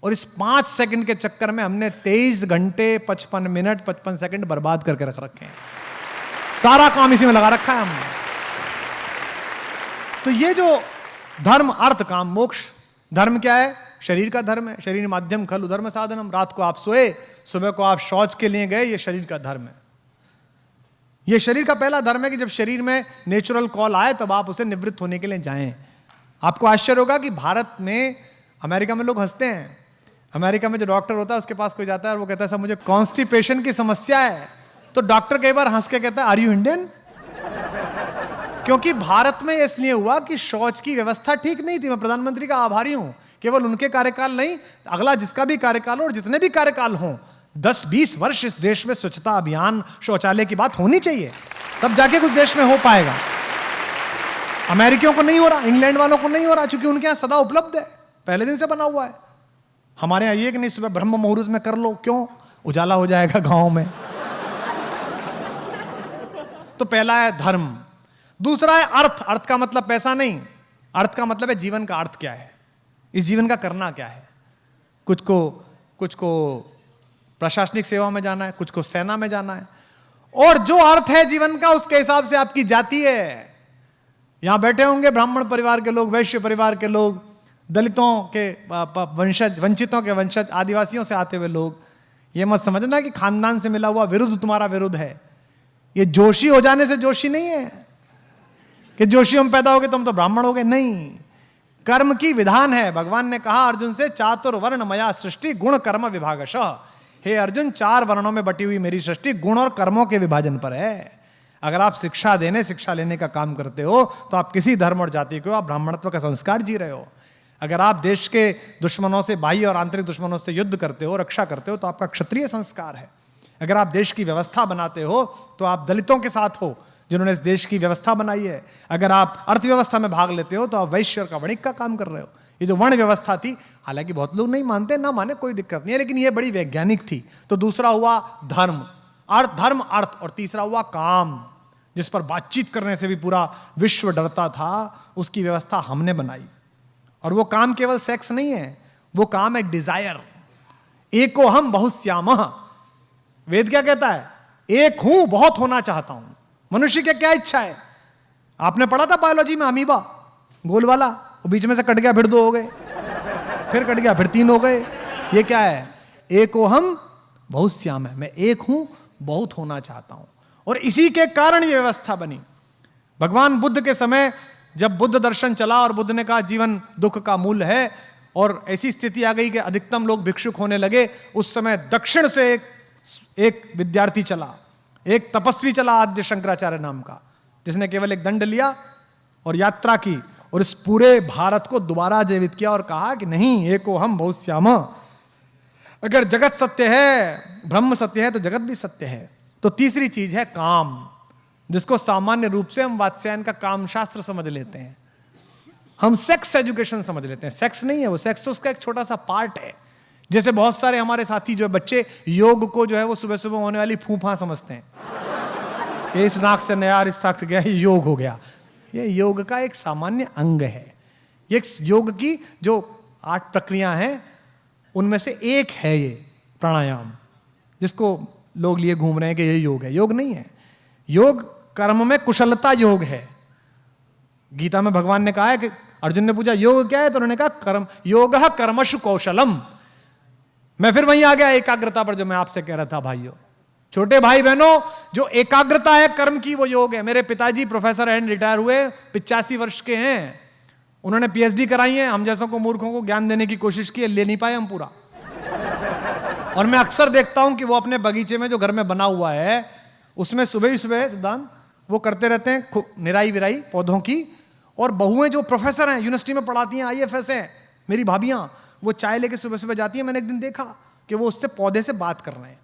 और इस 5 सेकंड के चक्कर में हमने 23 घंटे 55 मिनट 55 सेकंड बर्बाद करके रख रखे हैं। सारा काम इसी में लगा रखा है हमने। तो ये जो धर्म, अर्थ, काम, मोक्ष, धर्म क्या है? शरीर का धर्म है। शरीर माध्यम खलु धर्म साधनम। रात को आप सोए, सुबह को आप शौच के लिए गए, ये शरीर का धर्म है। ये शरीर का पहला धर्म है कि जब शरीर में नेचुरल कॉल आए तब आप उसे निवृत्त होने के लिए जाएं। आपको आश्चर्य होगा कि भारत में, अमेरिका में लोग हंसते हैं। अमेरिका में जो डॉक्टर होता है उसके पास कोई जाता है और वो कहता है, सर मुझे कॉन्स्टिपेशन की समस्या है, तो डॉक्टर कई बार हंस के कहता है, आर यू इंडियन? क्योंकि भारत में इसलिए हुआ कि शौच की व्यवस्था ठीक नहीं थी। मैं प्रधानमंत्री का आभारी हूं, केवल उनके कार्यकाल नहीं, अगला जिसका भी कार्यकाल हो और जितने भी कार्यकाल हों, 10-20 वर्ष इस देश में स्वच्छता अभियान, शौचालय की बात होनी चाहिए, तब जाके कुछ देश में हो पाएगा। अमेरिकियों को नहीं हो रहा, इंग्लैंड वालों को नहीं हो रहा, क्योंकि उनके यहां सदा उपलब्ध है, पहले दिन से बना हुआ है। हमारे यहां ये कि नहीं, सुबह ब्रह्म मुहूर्त में कर लो, क्यों? उजाला हो जाएगा गांव में। तो पहला है धर्म। दूसरा है अर्थ। अर्थ का मतलब पैसा नहीं, अर्थ का मतलब है जीवन का अर्थ क्या है, इस जीवन का करना क्या है। कुछ को प्रशासनिक सेवा में जाना है, कुछ को सेना में जाना है, और जो अर्थ है जीवन का उसके हिसाब से आपकी जाति है। यहां बैठे होंगे ब्राह्मण परिवार के लोग, वैश्य परिवार के लोग, दलितों के वंशज, वंचितों के वंशज, आदिवासियों से आते हुए लोग। यह मत समझना कि खानदान से मिला हुआ विरुद्ध तुम्हारा विरुद्ध है। यह जोशी हो जाने से जोशी नहीं है कि जोशी हम पैदा हो गए तो हम तो ब्राह्मण हो गए, नहीं। कर्म की विधान है। भगवान ने कहा अर्जुन से, चातुर्वर्ण मया सृष्टि गुण कर्म विभागशः। हे अर्जुन, 4 वर्णों में बटी हुई मेरी सृष्टि गुण और कर्मों के विभाजन पर है। अगर आप शिक्षा लेने का काम करते हो तो आप किसी धर्म और जाति को, आप ब्राह्मणत्व का संस्कार जी रहे हो। अगर आप देश के दुश्मनों से, बाह्य और आंतरिक दुश्मनों से युद्ध करते हो, रक्षा करते हो, तो आपका क्षत्रिय संस्कार है। अगर आप देश की व्यवस्था बनाते हो तो आप दलितों के साथ हो जिन्होंने इस देश की व्यवस्था बनाई है। अगर आप अर्थव्यवस्था में भाग लेते हो तो आप वैश्य और कवणिक का काम कर रहे हो। ये जो वर्ण व्यवस्था थी, हालांकि बहुत लोग नहीं मानते, ना माने कोई दिक्कत नहीं है, लेकिन ये बड़ी वैज्ञानिक थी। तो दूसरा हुआ धर्म, अर्थ, और तीसरा हुआ काम, जिस पर बातचीत करने से भी पूरा विश्व डरता था, उसकी व्यवस्था हमने बनाई। और वो काम केवल सेक्स नहीं है, वो काम है डिजायर। एको हम बहुश्यामः। वेद क्या कहता है? एक हूं, बहुत होना चाहता हूं। मनुष्य की क्या इच्छा है? आपने पढ़ा था बायोलॉजी में, अमीबा गोल वाला, वो बीच में से कट गया, फिर 2 हो गए, फिर कट गया, फिर 3 हो गए। ये क्या है? एको हम बहुश्याम है। मैं एक हूं, बहुत होना चाहता हूं। और इसी के कारण यह व्यवस्था बनी। भगवान बुद्ध के समय जब बुद्ध दर्शन चला और बुद्ध ने कहा जीवन दुख का मूल है, और ऐसी स्थिति आ गई कि अधिकतम लोग भिक्षुक होने लगे, उस समय दक्षिण से एक विद्यार्थी चला, एक तपस्वी चला, आद्य शंकराचार्य नाम का, जिसने केवल एक दंड लिया और यात्रा की, और इस पूरे भारत को दोबारा जीवित किया और कहा कि नहीं, एको हम बहुश्यामः। अगर जगत सत्य है, ब्रह्म सत्य है, तो जगत भी सत्य है। तो तीसरी चीज है काम, जिसको सामान्य रूप से हम वात्स्यायन का काम शास्त्र समझ लेते हैं, हम सेक्स एजुकेशन समझ लेते हैं। सेक्स नहीं है वो, सेक्स तो उसका एक छोटा सा पार्ट है। जैसे बहुत सारे हमारे साथी जो बच्चे योग को जो है वो सुबह सुबह होने वाली फूफा समझते हैं कि इस नाक से नया इस नाक से गया, योग हो गया। ये योग का एक सामान्य अंग है। ये योग की जो 8 प्रक्रिया हैं उनमें से एक है ये प्राणायाम, जिसको लोग लिए घूम रहे हैं कि ये योग है। योग नहीं है। योग कर्म में कुशलता योग है। गीता में भगवान ने कहा है कि अर्जुन ने पूछा योग क्या है, तो उन्होंने कहा कर्म, योगः कर्मसु कौशलम। मैं फिर वहीं आ गया एकाग्रता पर, जो मैं आपसे कह रहा था भाइयों, छोटे भाई बहनों, जो एकाग्रता है कर्म की वो योग है। मेरे पिताजी प्रोफेसर एंड रिटायर हुए, 85 वर्ष के हैं। उन्होंने पीएचडी कराई है। हम जैसों को मूर्खों को ज्ञान देने की कोशिश की है, ले नहीं पाए हम पूरा। और मैं अक्सर देखता हूं कि वो अपने बगीचे में जो घर में बना हुआ है उसमें सुबह ही सुबह सिद्धांत वो करते रहते हैं निराई विराई पौधों की। और बहुएं जो प्रोफेसर हैं, यूनिवर्सिटी में पढ़ाती हैं, आईएफएस हैं, मेरी भाभियां, वो चाय लेके सुबह सुबह जाती हैं। मैंने एक दिन देखा कि वो उससे पौधे से बात कर रहे हैं।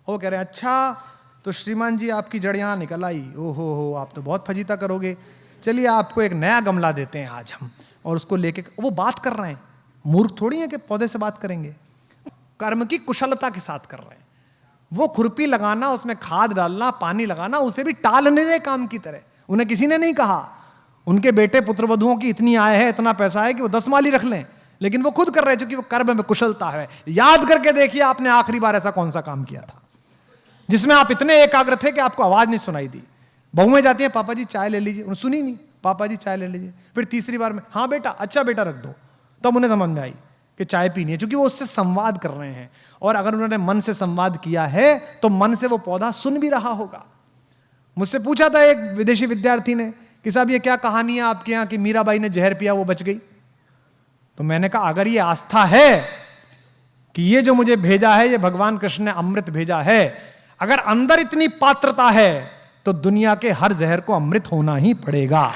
वो कह रहे हैं अच्छा तो श्रीमान जी आपकी जड़ यहाँ निकल आई, ओहो हो आप तो बहुत फजीता करोगे, चलिए आपको एक नया गमला देते हैं आज हम। और उसको लेके वो बात कर रहे हैं। मूर्ख थोड़ी है कि पौधे से बात करेंगे, कर्म की कुशलता के साथ कर रहे हैं। वो खुरपी लगाना, उसमें खाद डालना, पानी लगाना, उसे भी टालने दे काम की तरह। उन्हें किसी ने नहीं कहा, उनके बेटे पुत्रवधुओं की इतनी आय है, इतना पैसा है कि वो 10 माली रख लें, लेकिन वो खुद कर रहे हैं क्योंकि वो कर्म में कुशलता है। याद करके देखिए आपने आखिरी बार ऐसा कौन सा काम किया था जिसमें आप इतने एकाग्र थे कि आपको आवाज नहीं सुनाई दी। बहुएं जाती हैं पापा जी चाय ले लीजिए, उन्होंने सुनी नहीं, पापा जी चाय ले लीजिए। फिर तीसरी बार में हाँ बेटा, अच्छा बेटा रख दो, तब उन्हें समझ में आई कि चाय पीनी है, क्योंकि वो उससे संवाद कर रहे हैं। और अगर उन्होंने मन से संवाद किया है तो मन से वो पौधा सुन भी रहा होगा। मुझसे पूछा था एक विदेशी विद्यार्थी ने कि साहब ये क्या कहानी है आपके यहाँ कि मीराबाई ने जहर पिया वो बच गई। तो मैंने कहा अगर ये आस्था है कि ये जो मुझे भेजा है ये भगवान कृष्ण ने अमृत भेजा है, अगर अंदर इतनी पात्रता है तो दुनिया के हर जहर को अमृत होना ही पड़ेगा।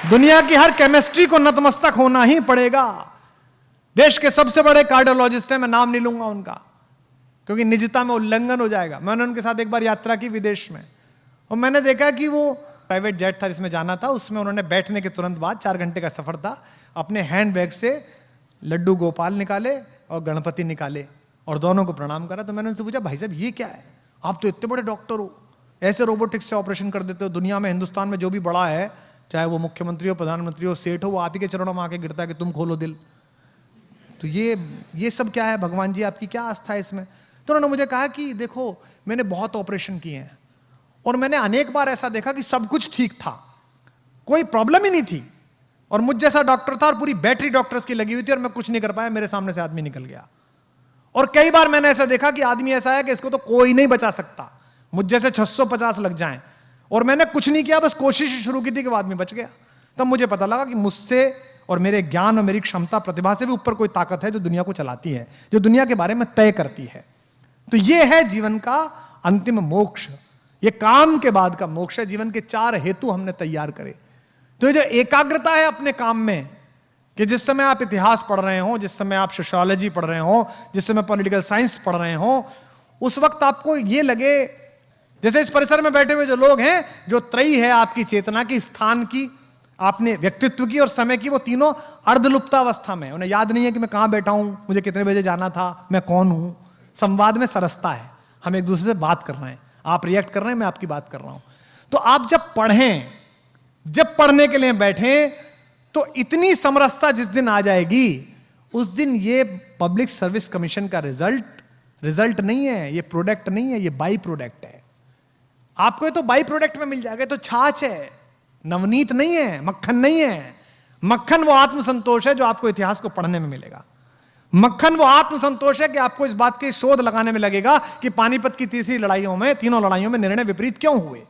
दुनिया की हर केमिस्ट्री को नतमस्तक होना ही पड़ेगा। देश के सबसे बड़े कार्डियोलॉजिस्ट हैं, मैं नाम नहीं लूंगा उनका क्योंकि निजता में उल्लंघन हो जाएगा। मैंने उनके साथ एक बार यात्रा की विदेश में, और मैंने देखा कि वो प्राइवेट जेट था जिसमें जाना था, उसमें उन्होंने बैठने के तुरंत बाद 4 घंटे का सफर था, अपने हैंड बैग से लड्डू गोपाल निकाले और गणपति निकाले और दोनों को प्रणाम करा। तो मैंने उनसे पूछा भाई साहब ये क्या है, आप तो इतने बड़े डॉक्टर हो, ऐसे रोबोटिक्स से ऑपरेशन कर देते हो। दुनिया में हिंदुस्तान में जो भी बड़ा है, चाहे वो मुख्यमंत्री हो, प्रधानमंत्री हो, सेठ हो, वो आप ही के चरणों में आके गिरता है कि तुम खोलो दिल। तो ये सब क्या है भगवान जी, आपकी क्या आस्था है इसमें? तो उन्होंने मुझे कहा कि देखो मैंने बहुत ऑपरेशन किए हैं और मैंने अनेक बार ऐसा देखा कि सब कुछ ठीक था, कोई प्रॉब्लम ही नहीं थी, और मुझ जैसा डॉक्टर था और पूरी बैटरी डॉक्टर्स की लगी हुई थी और मैं कुछ नहीं कर पाया, मेरे सामने से आदमी निकल गया। और कई बार मैंने ऐसा देखा कि आदमी ऐसा है कि इसको तो कोई नहीं बचा सकता, मुझ जैसे 650 लग जाएं और मैंने कुछ नहीं किया, बस कोशिश शुरू की थी कि वो आदमी बच गया। तब मुझे पता लगा कि मुझसे और मेरे ज्ञान और मेरी क्षमता प्रतिभा से भी ऊपर कोई ताकत है जो दुनिया को चलाती है, जो दुनिया के बारे में तय करती है। तो ये है जीवन का अंतिम मोक्ष, ये काम के बाद का मोक्ष है। जीवन के 4 हेतु हमने तैयार करे। तो ये जो एकाग्रता है अपने काम में, कि जिस समय आप इतिहास पढ़ रहे हो, जिस समय आप सोशियोलॉजी पढ़ रहे हो, जिस समय पॉलिटिकल साइंस पढ़ रहे हो, उस वक्त आपको ये लगे जैसे इस परिसर में बैठे हुए जो लोग हैं, जो त्रयी है आपकी चेतना की, स्थान की, आपने व्यक्तित्व की और समय की, वो तीनों अर्धलुप्तावस्था में, उन्हें याद नहीं है कि मैं कहां बैठा हूं, मुझे कितने बजे जाना था, मैं कौन हूं। संवाद में सरसता है, हम एक दूसरे से बात कर रहे हैं, आप रिएक्ट कर रहे हैं, मैं आपकी बात कर रहा हूं। तो आप जब पढ़ें, जब पढ़ने के लिए बैठें, तो इतनी समरसता जिस दिन आ जाएगी, उस दिन ये पब्लिक सर्विस कमीशन का रिजल्ट नहीं है, ये प्रोडक्ट नहीं है, ये बाई प्रोडक्ट है। आपको ये तो बाई प्रोडक्ट में मिल जाएगा। तो छाछ है, नवनीत नहीं है, मक्खन नहीं है। मक्खन वो आत्मसंतोष है जो आपको इतिहास को पढ़ने में मिलेगा। मक्खन वो आत्मसंतोष है कि आपको इस बात के शोध लगाने में लगेगा कि पानीपत की तीसरी लड़ाइयों में, तीनों लड़ाइयों में निर्णय विपरीत क्यों हुए।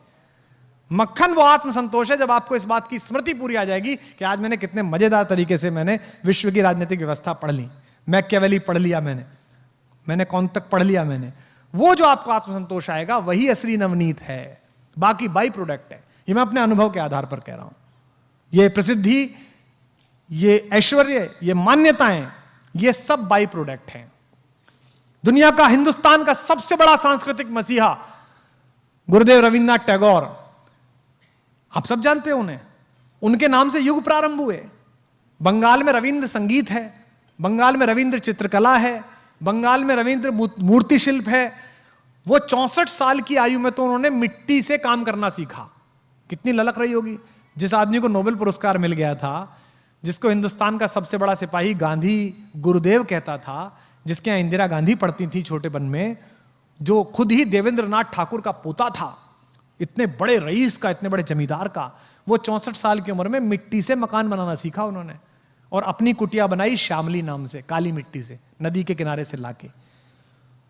मक्खन वो आत्मसंतोष है जब आपको इस बात की स्मृति पूरी आ जाएगी कि आज मैंने कितने मजेदार तरीके से मैंने विश्व की राजनीतिक व्यवस्था पढ़ ली, मैकियावेली पढ़ लिया, मैंने कौन तक पढ़ लिया मैंने। वो जो आपको आत्मसंतोष आएगा वही असली नवनीत है, बाकी बाई प्रोडक्ट है। ये मैं अपने अनुभव के आधार पर कह रहा हूं। ये प्रसिद्धि, ये ऐश्वर्य, ये मान्यताएं, ये सब बाई प्रोडक्ट हैं। दुनिया का, हिंदुस्तान का सबसे बड़ा सांस्कृतिक मसीहा गुरुदेव रविन्द्रनाथ टैगोर, आप सब जानते हो उन्हें, उनके नाम से युग प्रारंभ हुए। बंगाल में रविंद्र संगीत है, बंगाल में रविंद्र चित्रकला है, बंगाल में रविंद्र मूर्ति शिल्प है। वो 64 साल की आयु में तो उन्होंने मिट्टी से काम करना सीखा। कितनी ललक रही होगी। जिस आदमी को नोबेल पुरस्कार मिल गया था, जिसको हिंदुस्तान का सबसे बड़ा सिपाही गांधी गुरुदेव कहता था, जिसके यहां इंदिरा गांधी पढ़ती थी छोटेपन में, जो खुद ही देवेंद्रनाथ ठाकुर का पोता था, इतने बड़े रईस का, इतने बड़े जमींदार का, वो 64 साल की उम्र में मिट्टी से मकान बनाना सीखा उन्होंने और अपनी कुटिया बनाई श्यामली नाम से, काली मिट्टी से, नदी के किनारे से लाके।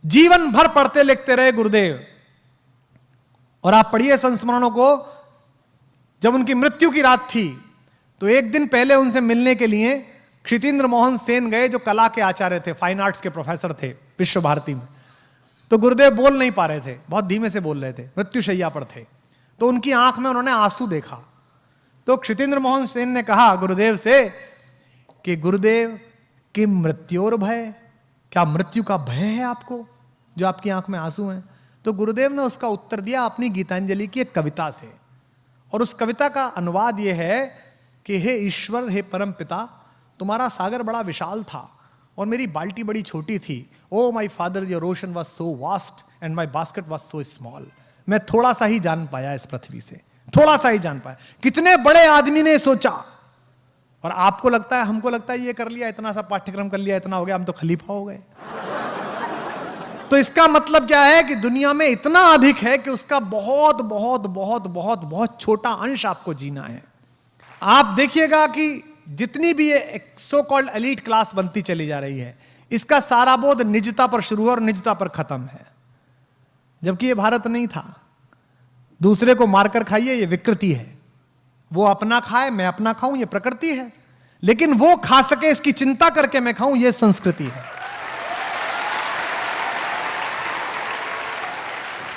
जीवन भर पढ़ते लिखते रहे गुरुदेव। और आप पढ़िए संस्मरणों को, जब उनकी मृत्यु की रात थी तो एक दिन पहले उनसे मिलने के लिए क्षितेंद्र मोहन सेन गए, जो कला के आचार्य थे, फाइन आर्ट्स के प्रोफेसर थे विश्व भारती में। तो गुरुदेव बोल नहीं पा रहे थे, बहुत धीमे से बोल रहे थे, मृत्युशैया पर थे। तो उनकी आंख में उन्होंने आंसू देखा। तो क्षितेंद्र मोहन सेन ने कहा गुरुदेव से कि गुरुदेव कि मृत्योर भय, क्या मृत्यु का भय है आपको, जो आपकी आंख में आंसू हैं? तो गुरुदेव ने उसका उत्तर दिया अपनी गीतांजलि की एक कविता से। और उस कविता का अनुवाद यह है कि हे ईश्वर, हे परम पिता, तुम्हारा सागर बड़ा विशाल था और मेरी बाल्टी बड़ी छोटी थी। Oh my father, your ocean was so vast and my basket was so small. मैं थोड़ा सा ही जान पाया इस पृथ्वी से, थोड़ा सा ही जान पाया। कितने बड़े आदमी ने सोचा। और आपको लगता है, हमको लगता है ये कर लिया, इतना सा पाठ्यक्रम कर लिया, इतना हो गया, हम तो खलीफा हो गए। तो इसका मतलब क्या है कि दुनिया में इतना अधिक है कि उसका बहुत बहुत बहुत बहुत बहुत छोटा अंश आपको जीना है। आप देखिएगा कि जितनी भी ये सो कॉल्ड एलीट क्लास बनती चली जा रही है, इसका सारा बोध निजता पर शुरू है और निजता पर खत्म है। जबकि ये भारत नहीं था। दूसरे को मारकर खाइए, ये विकृति है। वो अपना खाए, मैं अपना खाऊं, ये प्रकृति है। लेकिन वो खा सके इसकी चिंता करके मैं खाऊं, ये संस्कृति है।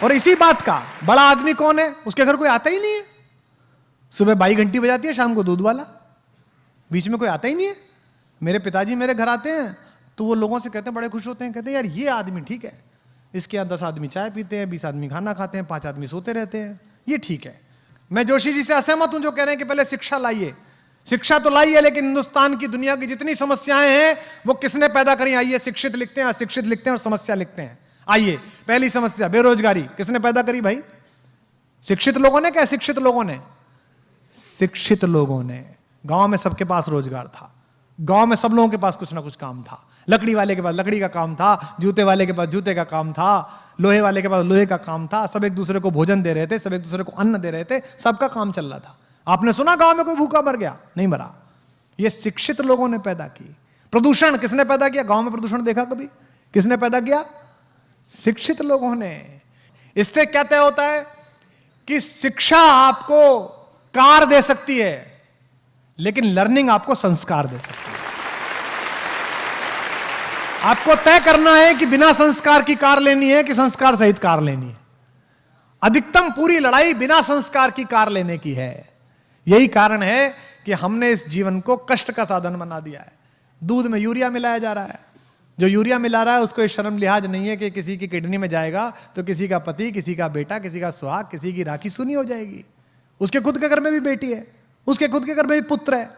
और इसी बात का बड़ा आदमी कौन है? उसके घर कोई आता ही नहीं है। सुबह बाई घंटी बजाती है, शाम को दूध वाला, बीच में कोई आता ही नहीं है। मेरे पिताजी मेरे घर आते हैं तो वो लोगों से कहते हैं, बड़े खुश होते हैं, कहते हैं यार ये आदमी ठीक है, इसके यहाँ 10 आदमी चाय पीते हैं, 20 आदमी खाना खाते हैं, 5 आदमी सोते रहते हैं, ये ठीक है। मैं जोशी जी से असहमत हूं जो कह रहे हैं कि पहले शिक्षा लाइए। शिक्षा तो लाई है, लेकिन हिंदुस्तान की दुनिया की जितनी समस्याएं हैं वो किसने पैदा करी? आइए, शिक्षित लिखते हैं, अशिक्षित लिखते हैं और समस्या लिखते हैं। आइए, पहली समस्या बेरोजगारी, किसने पैदा करी भाई? शिक्षित लोगों ने, क्या अशिक्षित लोगों ने? शिक्षित लोगों ने। गांव में सबके पास रोजगार था, गांव में सब लोगों के पास कुछ ना कुछ काम था। लकड़ी वाले के पास लकड़ी का काम था, जूते वाले के पास जूते का काम था, लोहे वाले के पास लोहे का काम था। सब एक दूसरे को भोजन दे रहे थे, सब एक दूसरे को अन्न दे रहे थे, सबका काम चल रहा था। आपने सुना गांव में कोई भूखा मर गया? नहीं मरा। ये शिक्षित लोगों ने पैदा की। प्रदूषण किसने पैदा किया? गांव में प्रदूषण देखा कभी? किसने पैदा किया? शिक्षित लोगों ने। इससे क्या तय होता है कि शिक्षा आपको कार दे सकती है, लेकिन लर्निंग आपको संस्कार दे सकती है। आपको तय करना है कि बिना संस्कार की कार लेनी है कि संस्कार सहित कार लेनी है। अधिकतम पूरी लड़ाई बिना संस्कार की कार लेने की है। यही कारण है कि हमने इस जीवन को कष्ट का साधन बना दिया है। दूध में यूरिया मिलाया जा रहा है। जो यूरिया मिला रहा है उसको ये शर्म लिहाज नहीं है कि किसी की किडनी में जाएगा तो किसी का पति, किसी का बेटा, किसी का सुहाग, किसी की राखी सुनी हो जाएगी। उसके खुद के घर में भी बेटी है, उसके खुद के घर में भी पुत्र है।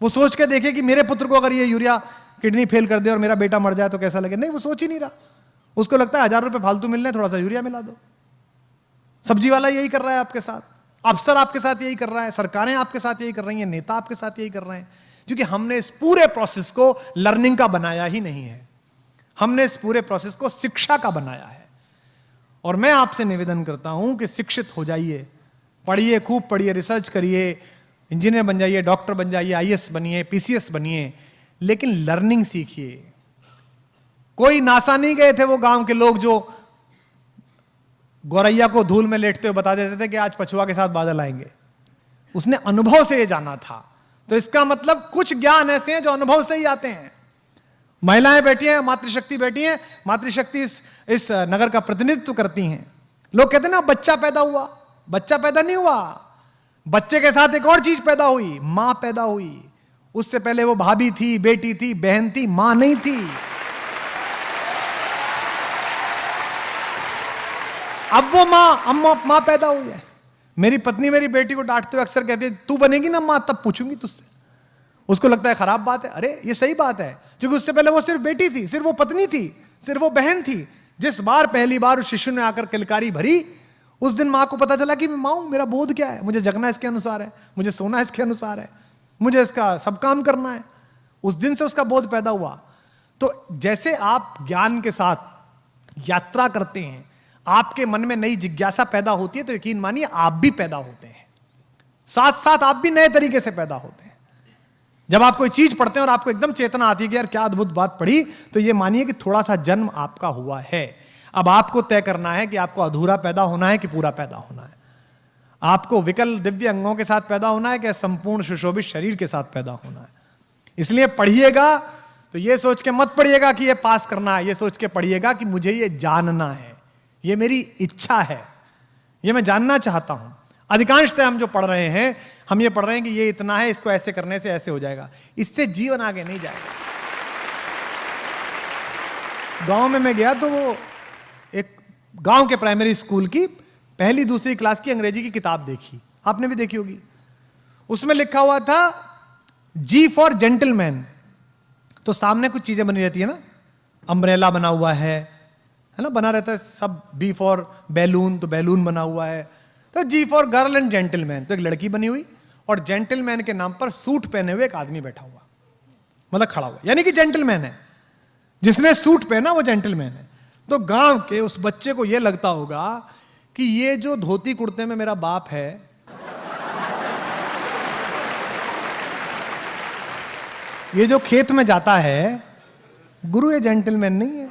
वो सोच के देखे कि मेरे पुत्र को अगर ये यूरिया किडनी फेल कर दे और मेरा बेटा मर जाए तो कैसा लगे। नहीं, वो सोच ही नहीं रहा। उसको लगता है 1000 रुपए फालतू मिल रहे, थोड़ा सा यूरिया मिला दो। सब्जी वाला यही कर रहा है आपके साथ, अफसर आपके साथ यही कर रहा है, सरकारें आपके साथ यही कर रही हैं, नेता आपके साथ यही कर रहे हैं, क्योंकि हमने इस पूरे प्रोसेस को लर्निंग का बनाया ही नहीं है। हमने इस पूरे प्रोसेस को शिक्षा का बनाया है। और मैं आपसे निवेदन करता हूं कि शिक्षित हो जाइए, पढ़िए, खूब पढ़िए, रिसर्च करिए, इंजीनियर बन जाइए, डॉक्टर बन जाइए, आईएएस बनिए, पीसीएस बनिए, लेकिन लर्निंग सीखिए। कोई नासा नहीं गए थे वो गांव के लोग जो गौरैया को धूल में लेटते हुए बता देते थे कि आज पछुआ के साथ बादल आएंगे। उसने अनुभव से ये जाना था। तो इसका मतलब कुछ ज्ञान ऐसे हैं जो अनुभव से ही आते हैं। महिलाएं बैठी हैं, मातृशक्ति बैठी हैं, मातृशक्ति इस नगर का प्रतिनिधित्व करती हैं। लोग कहते हैं ना बच्चा पैदा हुआ, बच्चा पैदा नहीं हुआ, बच्चे के साथ एक और चीज पैदा हुई, मां पैदा हुई। उससे पहले वो भाभी थी, बेटी थी, बहन थी, मां नहीं थी। अब वो मां पैदा हुई है। मेरी पत्नी मेरी बेटी को डांटते हुए अक्सर कहती है, तू बनेगी ना मां तब पूछूंगी तुझसे। उसको लगता है खराब बात है, अरे ये सही बात है, क्योंकि उससे पहले वो सिर्फ बेटी थी, सिर्फ वो पत्नी थी, सिर्फ वो बहन थी। जिस बार पहली बार उस शिशु ने आकर किलकारी भरी, उस दिन मां को पता चला कि मां हूं, मेरा बोध क्या है, मुझे जगना इसके अनुसार है, मुझे सोना इसके अनुसार है, मुझे इसका सब काम करना है। उस दिन से उसका बोध पैदा हुआ। तो जैसे आप ज्ञान के साथ यात्रा करते हैं, आपके मन में नई जिज्ञासा पैदा होती है, तो यकीन मानिए आप भी पैदा होते हैं, साथ साथ आप भी नए तरीके से पैदा होते हैं। जब आप कोई चीज पढ़ते हैं और आपको एकदम चेतना आती है कि यार क्या अद्भुत बात पढ़ी, तो ये मानिए कि थोड़ा सा जन्म आपका हुआ है। अब आपको तय करना है कि आपको अधूरा पैदा होना है कि पूरा पैदा होना है, आपको विकल दिव्य अंगों के साथ पैदा होना है कि संपूर्ण सुशोभित शरीर के साथ पैदा होना है। इसलिए पढ़िएगा तो ये सोच के मत पढ़िएगा कि ये पास करना है, ये सोच के पढ़िएगा कि मुझे ये जानना है, ये मेरी इच्छा है, ये मैं जानना चाहता हूं। अधिकांशतः हम जो पढ़ रहे हैं, हम ये पढ़ रहे हैं कि ये इतना है, इसको ऐसे करने से ऐसे हो जाएगा, इससे जीवन आगे नहीं जाएगा। गांव में मैं गया तो वो एक गांव के प्राइमरी स्कूल की पहली दूसरी क्लास की अंग्रेजी की किताब देखी, आपने भी देखी होगी। उसमें लिखा हुआ था जी फॉर जेंटलमैन। तो सामने कुछ चीजें बनी रहती है ना, अम्ब्रेला बना हुआ है ना, बना रहता है सब। बी फॉर बैलून, तो बैलून बना हुआ है। तो जी फॉर गर्ल एंड जेंटलमैन, तो एक लड़की बनी हुई और जेंटलमैन के नाम पर सूट पहने हुए एक आदमी बैठा हुआ, मतलब खड़ा हुआ, यानी कि जेंटलमैन है। जिसने सूट पहना वो जेंटलमैन है। तो गांव के उस बच्चे को यह लगता होगा कि ये जो धोती कुर्ते में मेरा बाप है, ये जो खेत में जाता है, गुरु ये जेंटलमैन नहीं है।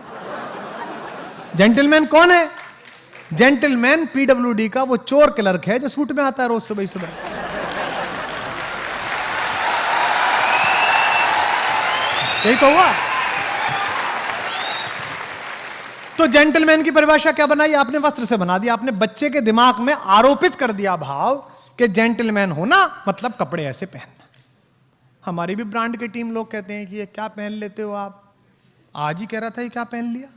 जेंटलमैन कौन है? जेंटलमैन पीडब्ल्यूडी का वो चोर क्लर्क है जो सूट में आता है रोज सुबह सुबह। यही तो हुआ। तो जेंटलमैन की परिभाषा क्या बनाई आपने? वस्त्र से बना दिया आपने। बच्चे के दिमाग में आरोपित कर दिया भाव कि जेंटलमैन होना मतलब कपड़े ऐसे पहनना। हमारी भी ब्रांड के टीम लोग कहते हैं कि ये क्या पहन लेते हो आप, आज ही कह रहा था ये क्या पहन लिया।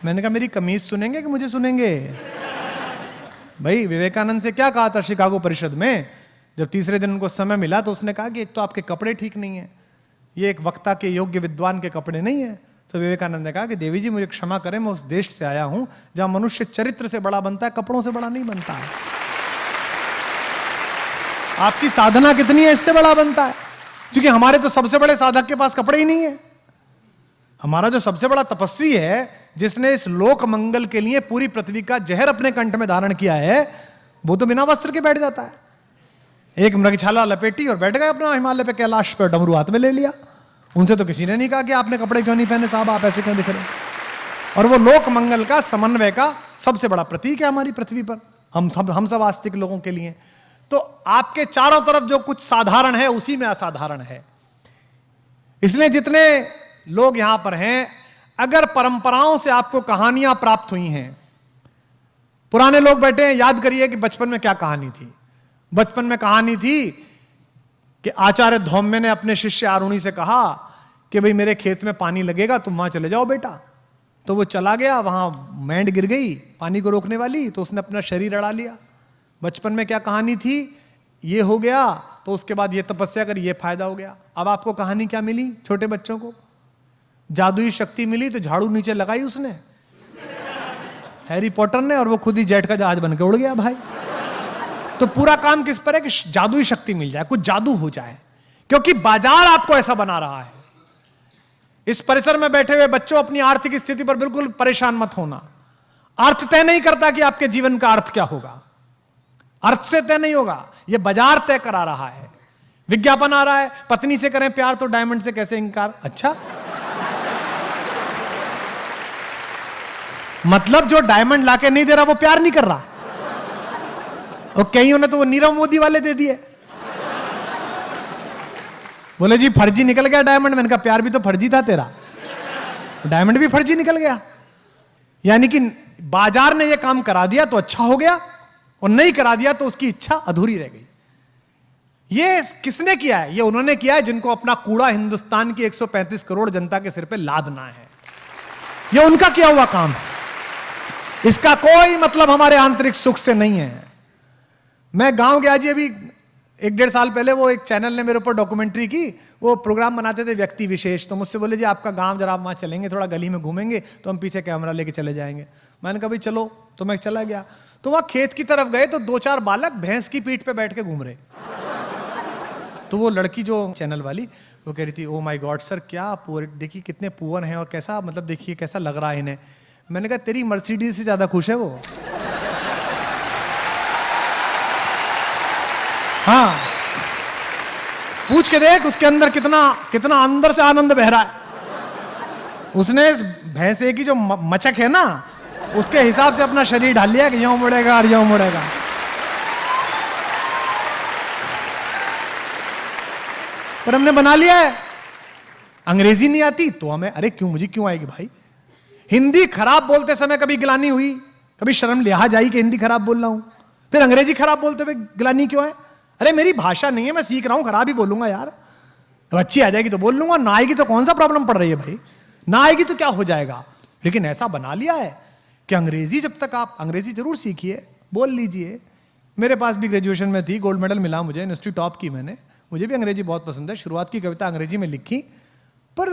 मैंने कहा मेरी कमीज सुनेंगे कि मुझे सुनेंगे? भाई विवेकानंद से क्या कहा था शिकागो परिषद में, जब तीसरे दिन उनको समय मिला तो उसने कहा कि एक तो आपके कपड़े ठीक नहीं है, ये एक वक्ता के योग्य विद्वान के कपड़े नहीं है। तो विवेकानंद ने कहा कि देवी जी मुझे क्षमा करें, मैं उस देश से आया हूं जहां मनुष्य चरित्र से बड़ा बनता है, कपड़ों से बड़ा नहीं बनता है। आपकी साधना कितनी है इससे बड़ा बनता है, क्योंकि हमारे तो सबसे बड़े साधक के पास कपड़े ही नहीं है। हमारा जो सबसे बड़ा तपस्वी है, जिसने इस लोक मंगल के लिए पूरी पृथ्वी का जहर अपने कंठ में धारण किया है, वो तो बिना वस्त्र के बैठ जाता है। एक मृगछाला लपेटी और बैठ गए अपना हिमालय पे, कैलाश पे, डमरू हाथ में ले लिया। उनसे तो किसी ने नहीं कहा कि आपने कपड़े क्यों नहीं पहने साहब, आप ऐसे क्यों दिख रहे। और वो लोक मंगल का समन्वय का सबसे बड़ा प्रतीक है हमारी पृथ्वी पर, हम सब आस्तिक लोगों के लिए। तो आपके चारों तरफ जो कुछ साधारण है उसी में असाधारण है। इसलिए जितने लोग यहां पर हैं, अगर परंपराओं से आपको कहानियां प्राप्त हुई हैं, पुराने लोग बैठे हैं, याद करिए कि बचपन में क्या कहानी थी। बचपन में कहानी थी कि आचार्य धौम्य ने अपने शिष्य आरुणि से कहा कि भाई मेरे खेत में पानी लगेगा, तुम वहां चले जाओ बेटा। तो वो चला गया, वहां मैंड गिर गई पानी को रोकने वाली, तो उसने अपना शरीर अड़ा लिया। बचपन में क्या कहानी थी, ये हो गया, तो उसके बाद ये तपस्या करी, ये फायदा हो गया। अब आपको कहानी क्या मिली? छोटे बच्चों को जादुई शक्ति मिली, तो झाड़ू नीचे लगाई उसने, हैरी पॉटर ने, और वो खुद ही जेट का जहाज बन के उड़ गया भाई। तो पूरा काम किस पर है कि जादुई शक्ति मिल जाए, कुछ जादू हो जाए, क्योंकि बाजार आपको ऐसा बना रहा है। इस परिसर में बैठे हुए बच्चों, अपनी आर्थिक स्थिति पर बिल्कुल परेशान मत होना। अर्थ तय नहीं करता कि आपके जीवन का अर्थ क्या होगा, अर्थ से तय नहीं होगा, यह बाजार तय करा रहा है। विज्ञापन आ रहा है, पत्नी से करें प्यार तो डायमंड से कैसे इनकार। अच्छा, मतलब जो डायमंड लाके नहीं दे रहा वो प्यार नहीं कर रहा। और कईयों ने तो वो नीरव मोदी वाले दे दिए, बोले जी फर्जी निकल गया डायमंड। मैंने कहा प्यार भी तो फर्जी था तेरा, डायमंड भी फर्जी निकल गया। यानी कि बाजार ने ये काम करा दिया तो अच्छा हो गया, और नहीं करा दिया तो उसकी इच्छा अधूरी रह गई। ये किसने किया है? ये उन्होंने किया है जिनको अपना कूड़ा हिंदुस्तान की 135 करोड़ जनता के सिर पे लादना है। ये उनका किया हुआ काम है, इसका कोई मतलब हमारे आंतरिक सुख से नहीं है। मैं गांव गया जी, अभी एक 1.5 साल पहले वो एक चैनल ने मेरे ऊपर डॉक्यूमेंट्री की, वो प्रोग्राम बनाते थे व्यक्ति विशेष, तो मुझसे बोले जी आपका गांव जरा आप वहाँ चलेंगे, थोड़ा गली में घूमेंगे तो हम पीछे कैमरा लेके चले जाएंगे। मैंने कहा भाई चलो, तो मैं चला गया। तो वहाँ खेत की तरफ गए तो 2-4 बालक भैंस की पीठ पे बैठ के घूम रहे। तो वो लड़की जो चैनल वाली वो कह रही थी, ओ माय गॉड सर, क्या पुअर, देखिए कितने पुअर हैं और कैसा, मतलब देखिए कैसा लग रहा है इन्हें। मैंने कहा तेरी मर्सिडीज से ज्यादा खुश है वो। हाँ, पूछ के देख उसके अंदर कितना कितना अंदर से आनंद बह रहा है। उसने भैंसे की जो मचक है ना, उसके हिसाब से अपना शरीर ढाल लिया कि यूं मुड़ेगा और यूं मुड़ेगा। पर हमने बना लिया है। अंग्रेजी नहीं आती तो हमें, अरे क्यों, मुझे क्यों आएगी भाई। हिंदी खराब बोलते समय कभी गिलानी हुई, कभी शर्म लिहाज आई कि हिंदी खराब बोल रहा हूं? फिर अंग्रेजी खराब बोलते हुए गिलानी क्यों है? अरे मेरी भाषा नहीं है, मैं सीख रहा हूं, खराब ही बोलूंगा यार। अब अच्छी आ जाएगी तो बोल लूंगा, ना आएगी तो कौन सा प्रॉब्लम पड़ रही है भाई, ना आएगी तो क्या हो जाएगा। लेकिन ऐसा बना लिया है कि अंग्रेजी, जब तक आप अंग्रेजी जरूर सीखिए, बोल लीजिए। मेरे पास भी ग्रेजुएशन में थी, गोल्ड मेडल मिला मुझे, यूनिवर्सिटी टॉप की मैंने, मुझे भी अंग्रेजी बहुत पसंद है। शुरुआत की कविता अंग्रेजी में लिखी। पर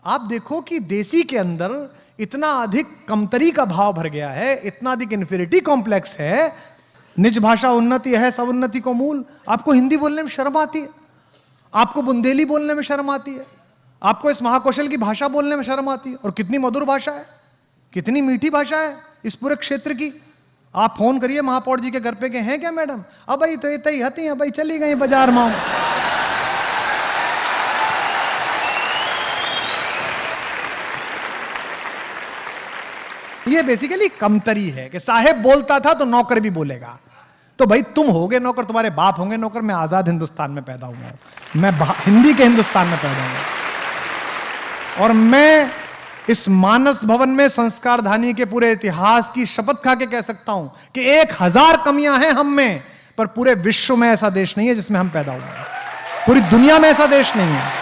आप देखो कि देसी के अंदर इतना अधिक कमतरी का भाव भर गया है, इतना अधिक इन्फीरियरिटी कॉम्प्लेक्स है। निज भाषा उन्नति है सब उन्नति को मूल। आपको हिंदी बोलने में शर्म आती है, आपको बुंदेली बोलने में शर्म आती है, आपको इस महाकौशल की भाषा बोलने में शर्म आती है। और कितनी मधुर भाषा है, कितनी मीठी भाषा है इस पूरे क्षेत्र की। आप फोन करिए महापौर जी के घर पे, के हैं क्या मैडम, अब भाई तो इतनी हती है भाई, चली गई बाजार में। ये बेसिकली कमतरी है कि साहेब बोलता था तो नौकर भी बोलेगा। तो भाई तुम होगे नौकर, तुम्हारे बाप होंगे नौकर। मैं आजाद हिंदुस्तान में पैदा हुआ, मैं हिंदी के हिंदुस्तान में पैदा हुआ, और मैं इस मानस भवन में संस्कारधानी के पूरे इतिहास की शपथ खा के कह सकता हूं कि 1000 कमियां हैं हम में, पर पूरे विश्व में ऐसा देश नहीं है जिसमें हम पैदा हुए हैं। पूरी दुनिया में ऐसा देश नहीं है।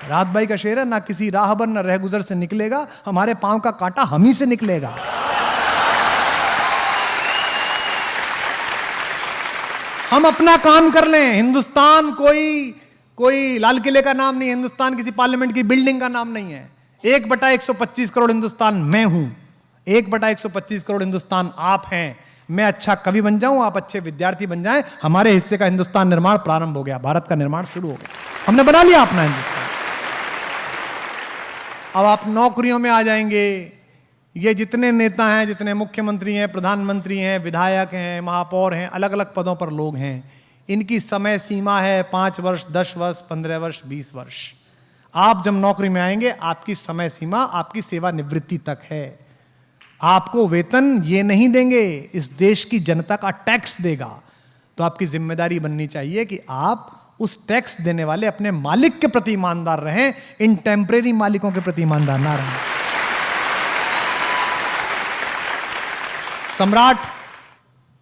रात बाई का शेर है, ना किसी राहबर न रहगुजर से निकलेगा, हमारे पांव का कांटा हम ही से निकलेगा। हम अपना काम कर लें। हिंदुस्तान कोई लाल किले का नाम नहीं है, हिंदुस्तान किसी पार्लियामेंट की बिल्डिंग का नाम नहीं है। 1/125 करोड़ हिंदुस्तान मैं हूं, 1/125 करोड़ हिंदुस्तान आप हैं। मैं अच्छा कवि बन जाऊं, आप अच्छे विद्यार्थी बन जाएं, हमारे हिस्से का हिंदुस्तान निर्माण प्रारंभ हो गया, भारत का निर्माण शुरू हो गया। हमने बना लिया अपना हिंदुस्तान। अब आप नौकरियों में आ जाएंगे। ये जितने नेता हैं, जितने मुख्यमंत्री हैं, प्रधानमंत्री हैं, विधायक हैं, महापौर हैं, अलग अलग पदों पर लोग हैं, इनकी समय सीमा है 5 वर्ष, 10 वर्ष, 15 वर्ष, 20 वर्ष। आप जब नौकरी में आएंगे, आपकी समय सीमा आपकी सेवानिवृत्ति तक है। आपको वेतन ये नहीं देंगे, इस देश की जनता का टैक्स देगा। तो आपकी जिम्मेदारी बननी चाहिए कि आप उस टैक्स देने वाले अपने मालिक के प्रति ईमानदार रहें, इन टेम्परेरी मालिकों के प्रति ईमानदार ना रहें। सम्राट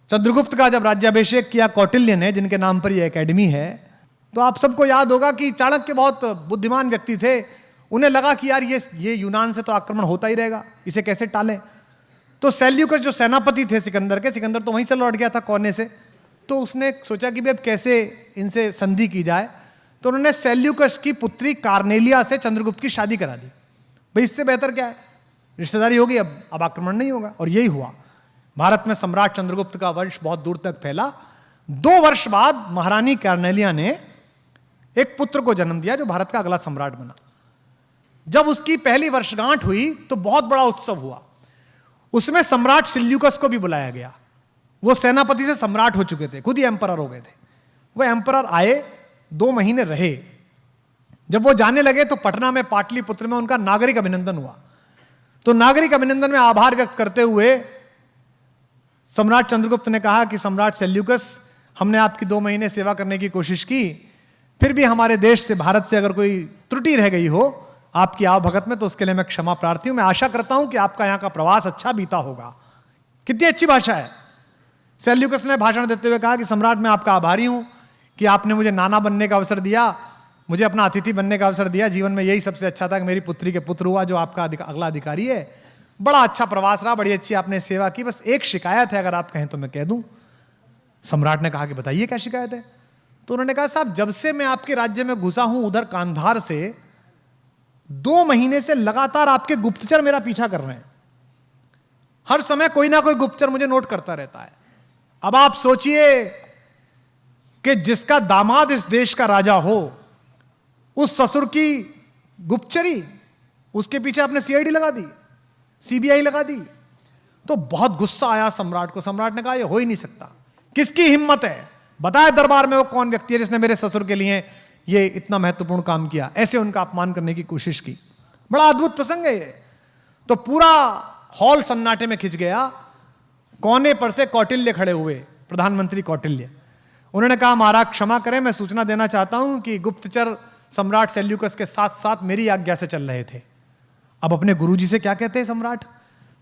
चंद्रगुप्त का जब राज्याभिषेक किया कौटिल्य ने, जिनके नाम पर यह एकेडमी है, तो आप सबको याद होगा कि चाणक्य बहुत बुद्धिमान व्यक्ति थे। उन्हें लगा कि यार ये यूनान से तो आक्रमण होता ही रहेगा, इसे कैसे टालें। तो सेल्यूकस जो सेनापति थे सिकंदर के, सिकंदर तो वहीं से लौट गया था कोने से, तो उसने सोचा कि अब कैसे इनसे संधि की जाए। तो उन्होंने सेल्यूकस की पुत्री कार्नेलिया से चंद्रगुप्त की शादी करा दी। भाई इससे बेहतर क्या है, रिश्तेदारी होगी, अब आक्रमण नहीं होगा। और यही हुआ। भारत में सम्राट चंद्रगुप्त का वंश बहुत दूर तक फैला। 2 वर्ष बाद महारानी कार्नेलिया ने एक पुत्र को जन्म दिया जो भारत का अगला सम्राट बना। जब उसकी पहली वर्षगांठ हुई तो बहुत बड़ा उत्सव हुआ। उसमें सम्राट सेल्यूकस को भी बुलाया गया। वो सेनापति से सम्राट हो चुके थे, खुद ही एम्परर हो गए थे। वो एम्परर आए, 2 महीने रहे। जब वो जाने लगे तो पटना में पाटलिपुत्र में उनका नागरिक अभिनंदन हुआ। तो नागरिक अभिनंदन में आभार व्यक्त करते हुए सम्राट चंद्रगुप्त ने कहा कि सम्राट सेल्यूकस, हमने आपकी 2 महीने सेवा करने की कोशिश की, फिर भी हमारे देश से, भारत से अगर कोई त्रुटि रह गई हो आपकी आवभगत में, तो उसके लिए मैं क्षमा प्रार्थी हूं। मैं आशा करता हूं कि आपका यहां का प्रवास अच्छा बीता होगा। कितनी अच्छी भाषा है। सेल्यूकस ने भाषण देते हुए कहा कि सम्राट, मैं आपका आभारी हूं कि आपने मुझे नाना बनने का अवसर दिया, मुझे अपना अतिथि बनने का अवसर दिया। जीवन में यही सबसे अच्छा था कि मेरी पुत्री के पुत्र हुआ जो आपका अगला अधिकारी है। बड़ा अच्छा प्रवास रहा, बड़ी अच्छी आपने सेवा की। बस एक शिकायत है, अगर आप कहें तो मैं कह दूं। सम्राट ने कहा कि बताइए क्या शिकायत है। तो उन्होंने कहा साहब जब से मैं आपके राज्य में घुसा हूं उधर कांधार से 2 महीने से लगातार आपके गुप्तचर मेरा पीछा कर रहे हैं, हर समय कोई ना कोई गुप्तचर मुझे नोट करता रहता है। अब आप सोचिए कि जिसका दामाद इस देश का राजा हो उस ससुर की गुप्तचरी, उसके पीछे आपने सीआईडी लगा दी, सीबीआई लगा दी। तो बहुत गुस्सा आया सम्राट को। सम्राट ने कहा यह हो ही नहीं सकता, किसकी हिम्मत है, बताए दरबार में वो कौन व्यक्ति है जिसने मेरे ससुर के लिए ये इतना महत्वपूर्ण काम किया। ऐसे उनका अपमान करने की कोशिश की। बड़ा अद्भुत प्रसंग है ये। तो पूरा हॉल सन्नाटे में खिंच गया। कोने पर से कौटिल्य खड़े हुए, प्रधानमंत्री कौटिल्य। उन्होंने कहा महाराज क्षमा करें, मैं सूचना देना चाहता हूं कि गुप्तचर सम्राट सेल्यूकस के साथ साथ मेरी आज्ञा से चल रहे थे। अब अपने गुरुजी से क्या कहते हैं सम्राट?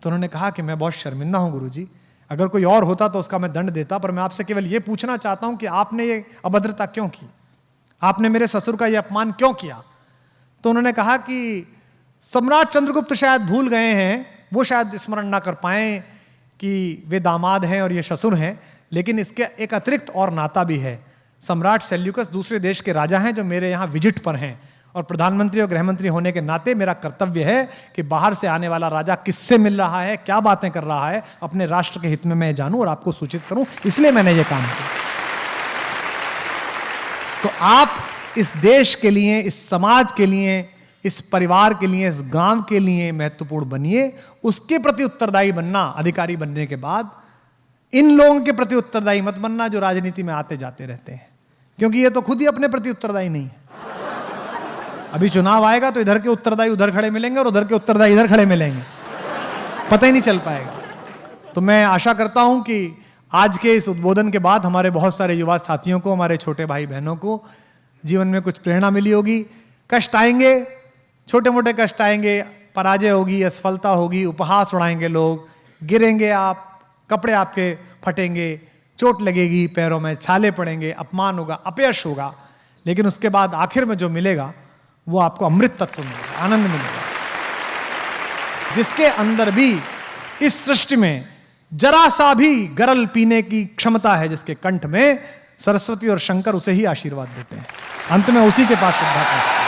तो उन्होंने कहा कि मैं बहुत शर्मिंदा हूं गुरुजी, अगर कोई और होता तो उसका मैं दंड देता, पर मैं आपसे केवल यह पूछना चाहता हूं कि आपने ये अभद्रता क्यों की, आपने मेरे ससुर का यह अपमान क्यों किया? तो उन्होंने कहा कि सम्राट चंद्रगुप्त शायद भूल गए हैं, वो शायद स्मरण ना कर पाए कि वे दामाद हैं और ये ससुर हैं, लेकिन इसके एक अतिरिक्त और नाता भी है। सम्राट सेल्यूकस दूसरे देश के राजा हैं जो मेरे यहाँ विजिट पर हैं, और प्रधानमंत्री और गृहमंत्री होने के नाते मेरा कर्तव्य है कि बाहर से आने वाला राजा किससे मिल रहा है, क्या बातें कर रहा है, अपने राष्ट्र के हित में मैं जानूं और आपको सूचित करूं, इसलिए मैंने ये काम किया। तो आप इस देश के लिए, इस समाज के लिए, इस परिवार के लिए, इस गांव के लिए महत्वपूर्ण बनिए। उसके प्रति उत्तरदायी बनना, अधिकारी बनने के बाद इन लोगों के प्रति उत्तरदायी मत बनना जो राजनीति में आते जाते रहते हैं, क्योंकि ये तो खुद ही अपने प्रति उत्तरदायी नहीं है। अभी चुनाव आएगा तो इधर के उत्तरदायी उधर खड़े मिलेंगे और उधर के उत्तरदायी इधर खड़े मिलेंगे, पता ही नहीं चल पाएगा। तो मैं आशा करता हूं कि आज के इस उद्बोधन के बाद हमारे बहुत सारे युवा साथियों को, हमारे छोटे भाई बहनों को जीवन में कुछ प्रेरणा मिली होगी। कष्ट आएंगे, छोटे मोटे कष्ट आएंगे, पराजय होगी, असफलता होगी, उपहास उड़ाएंगे लोग, गिरेंगे आप, कपड़े आपके फटेंगे, चोट लगेगी, पैरों में छाले पड़ेंगे, अपमान होगा, अपयश होगा, लेकिन उसके बाद आखिर में जो मिलेगा वो आपको अमृत तत्व मिलेगा, आनंद मिलेगा, जिसके अंदर भी इस सृष्टि में जरा सा भी गरल पीने की क्षमता है, जिसके कंठ में सरस्वती और शंकर उसे ही आशीर्वाद देते हैं। अंत में उसी के पास श्रद्धा करते हैं।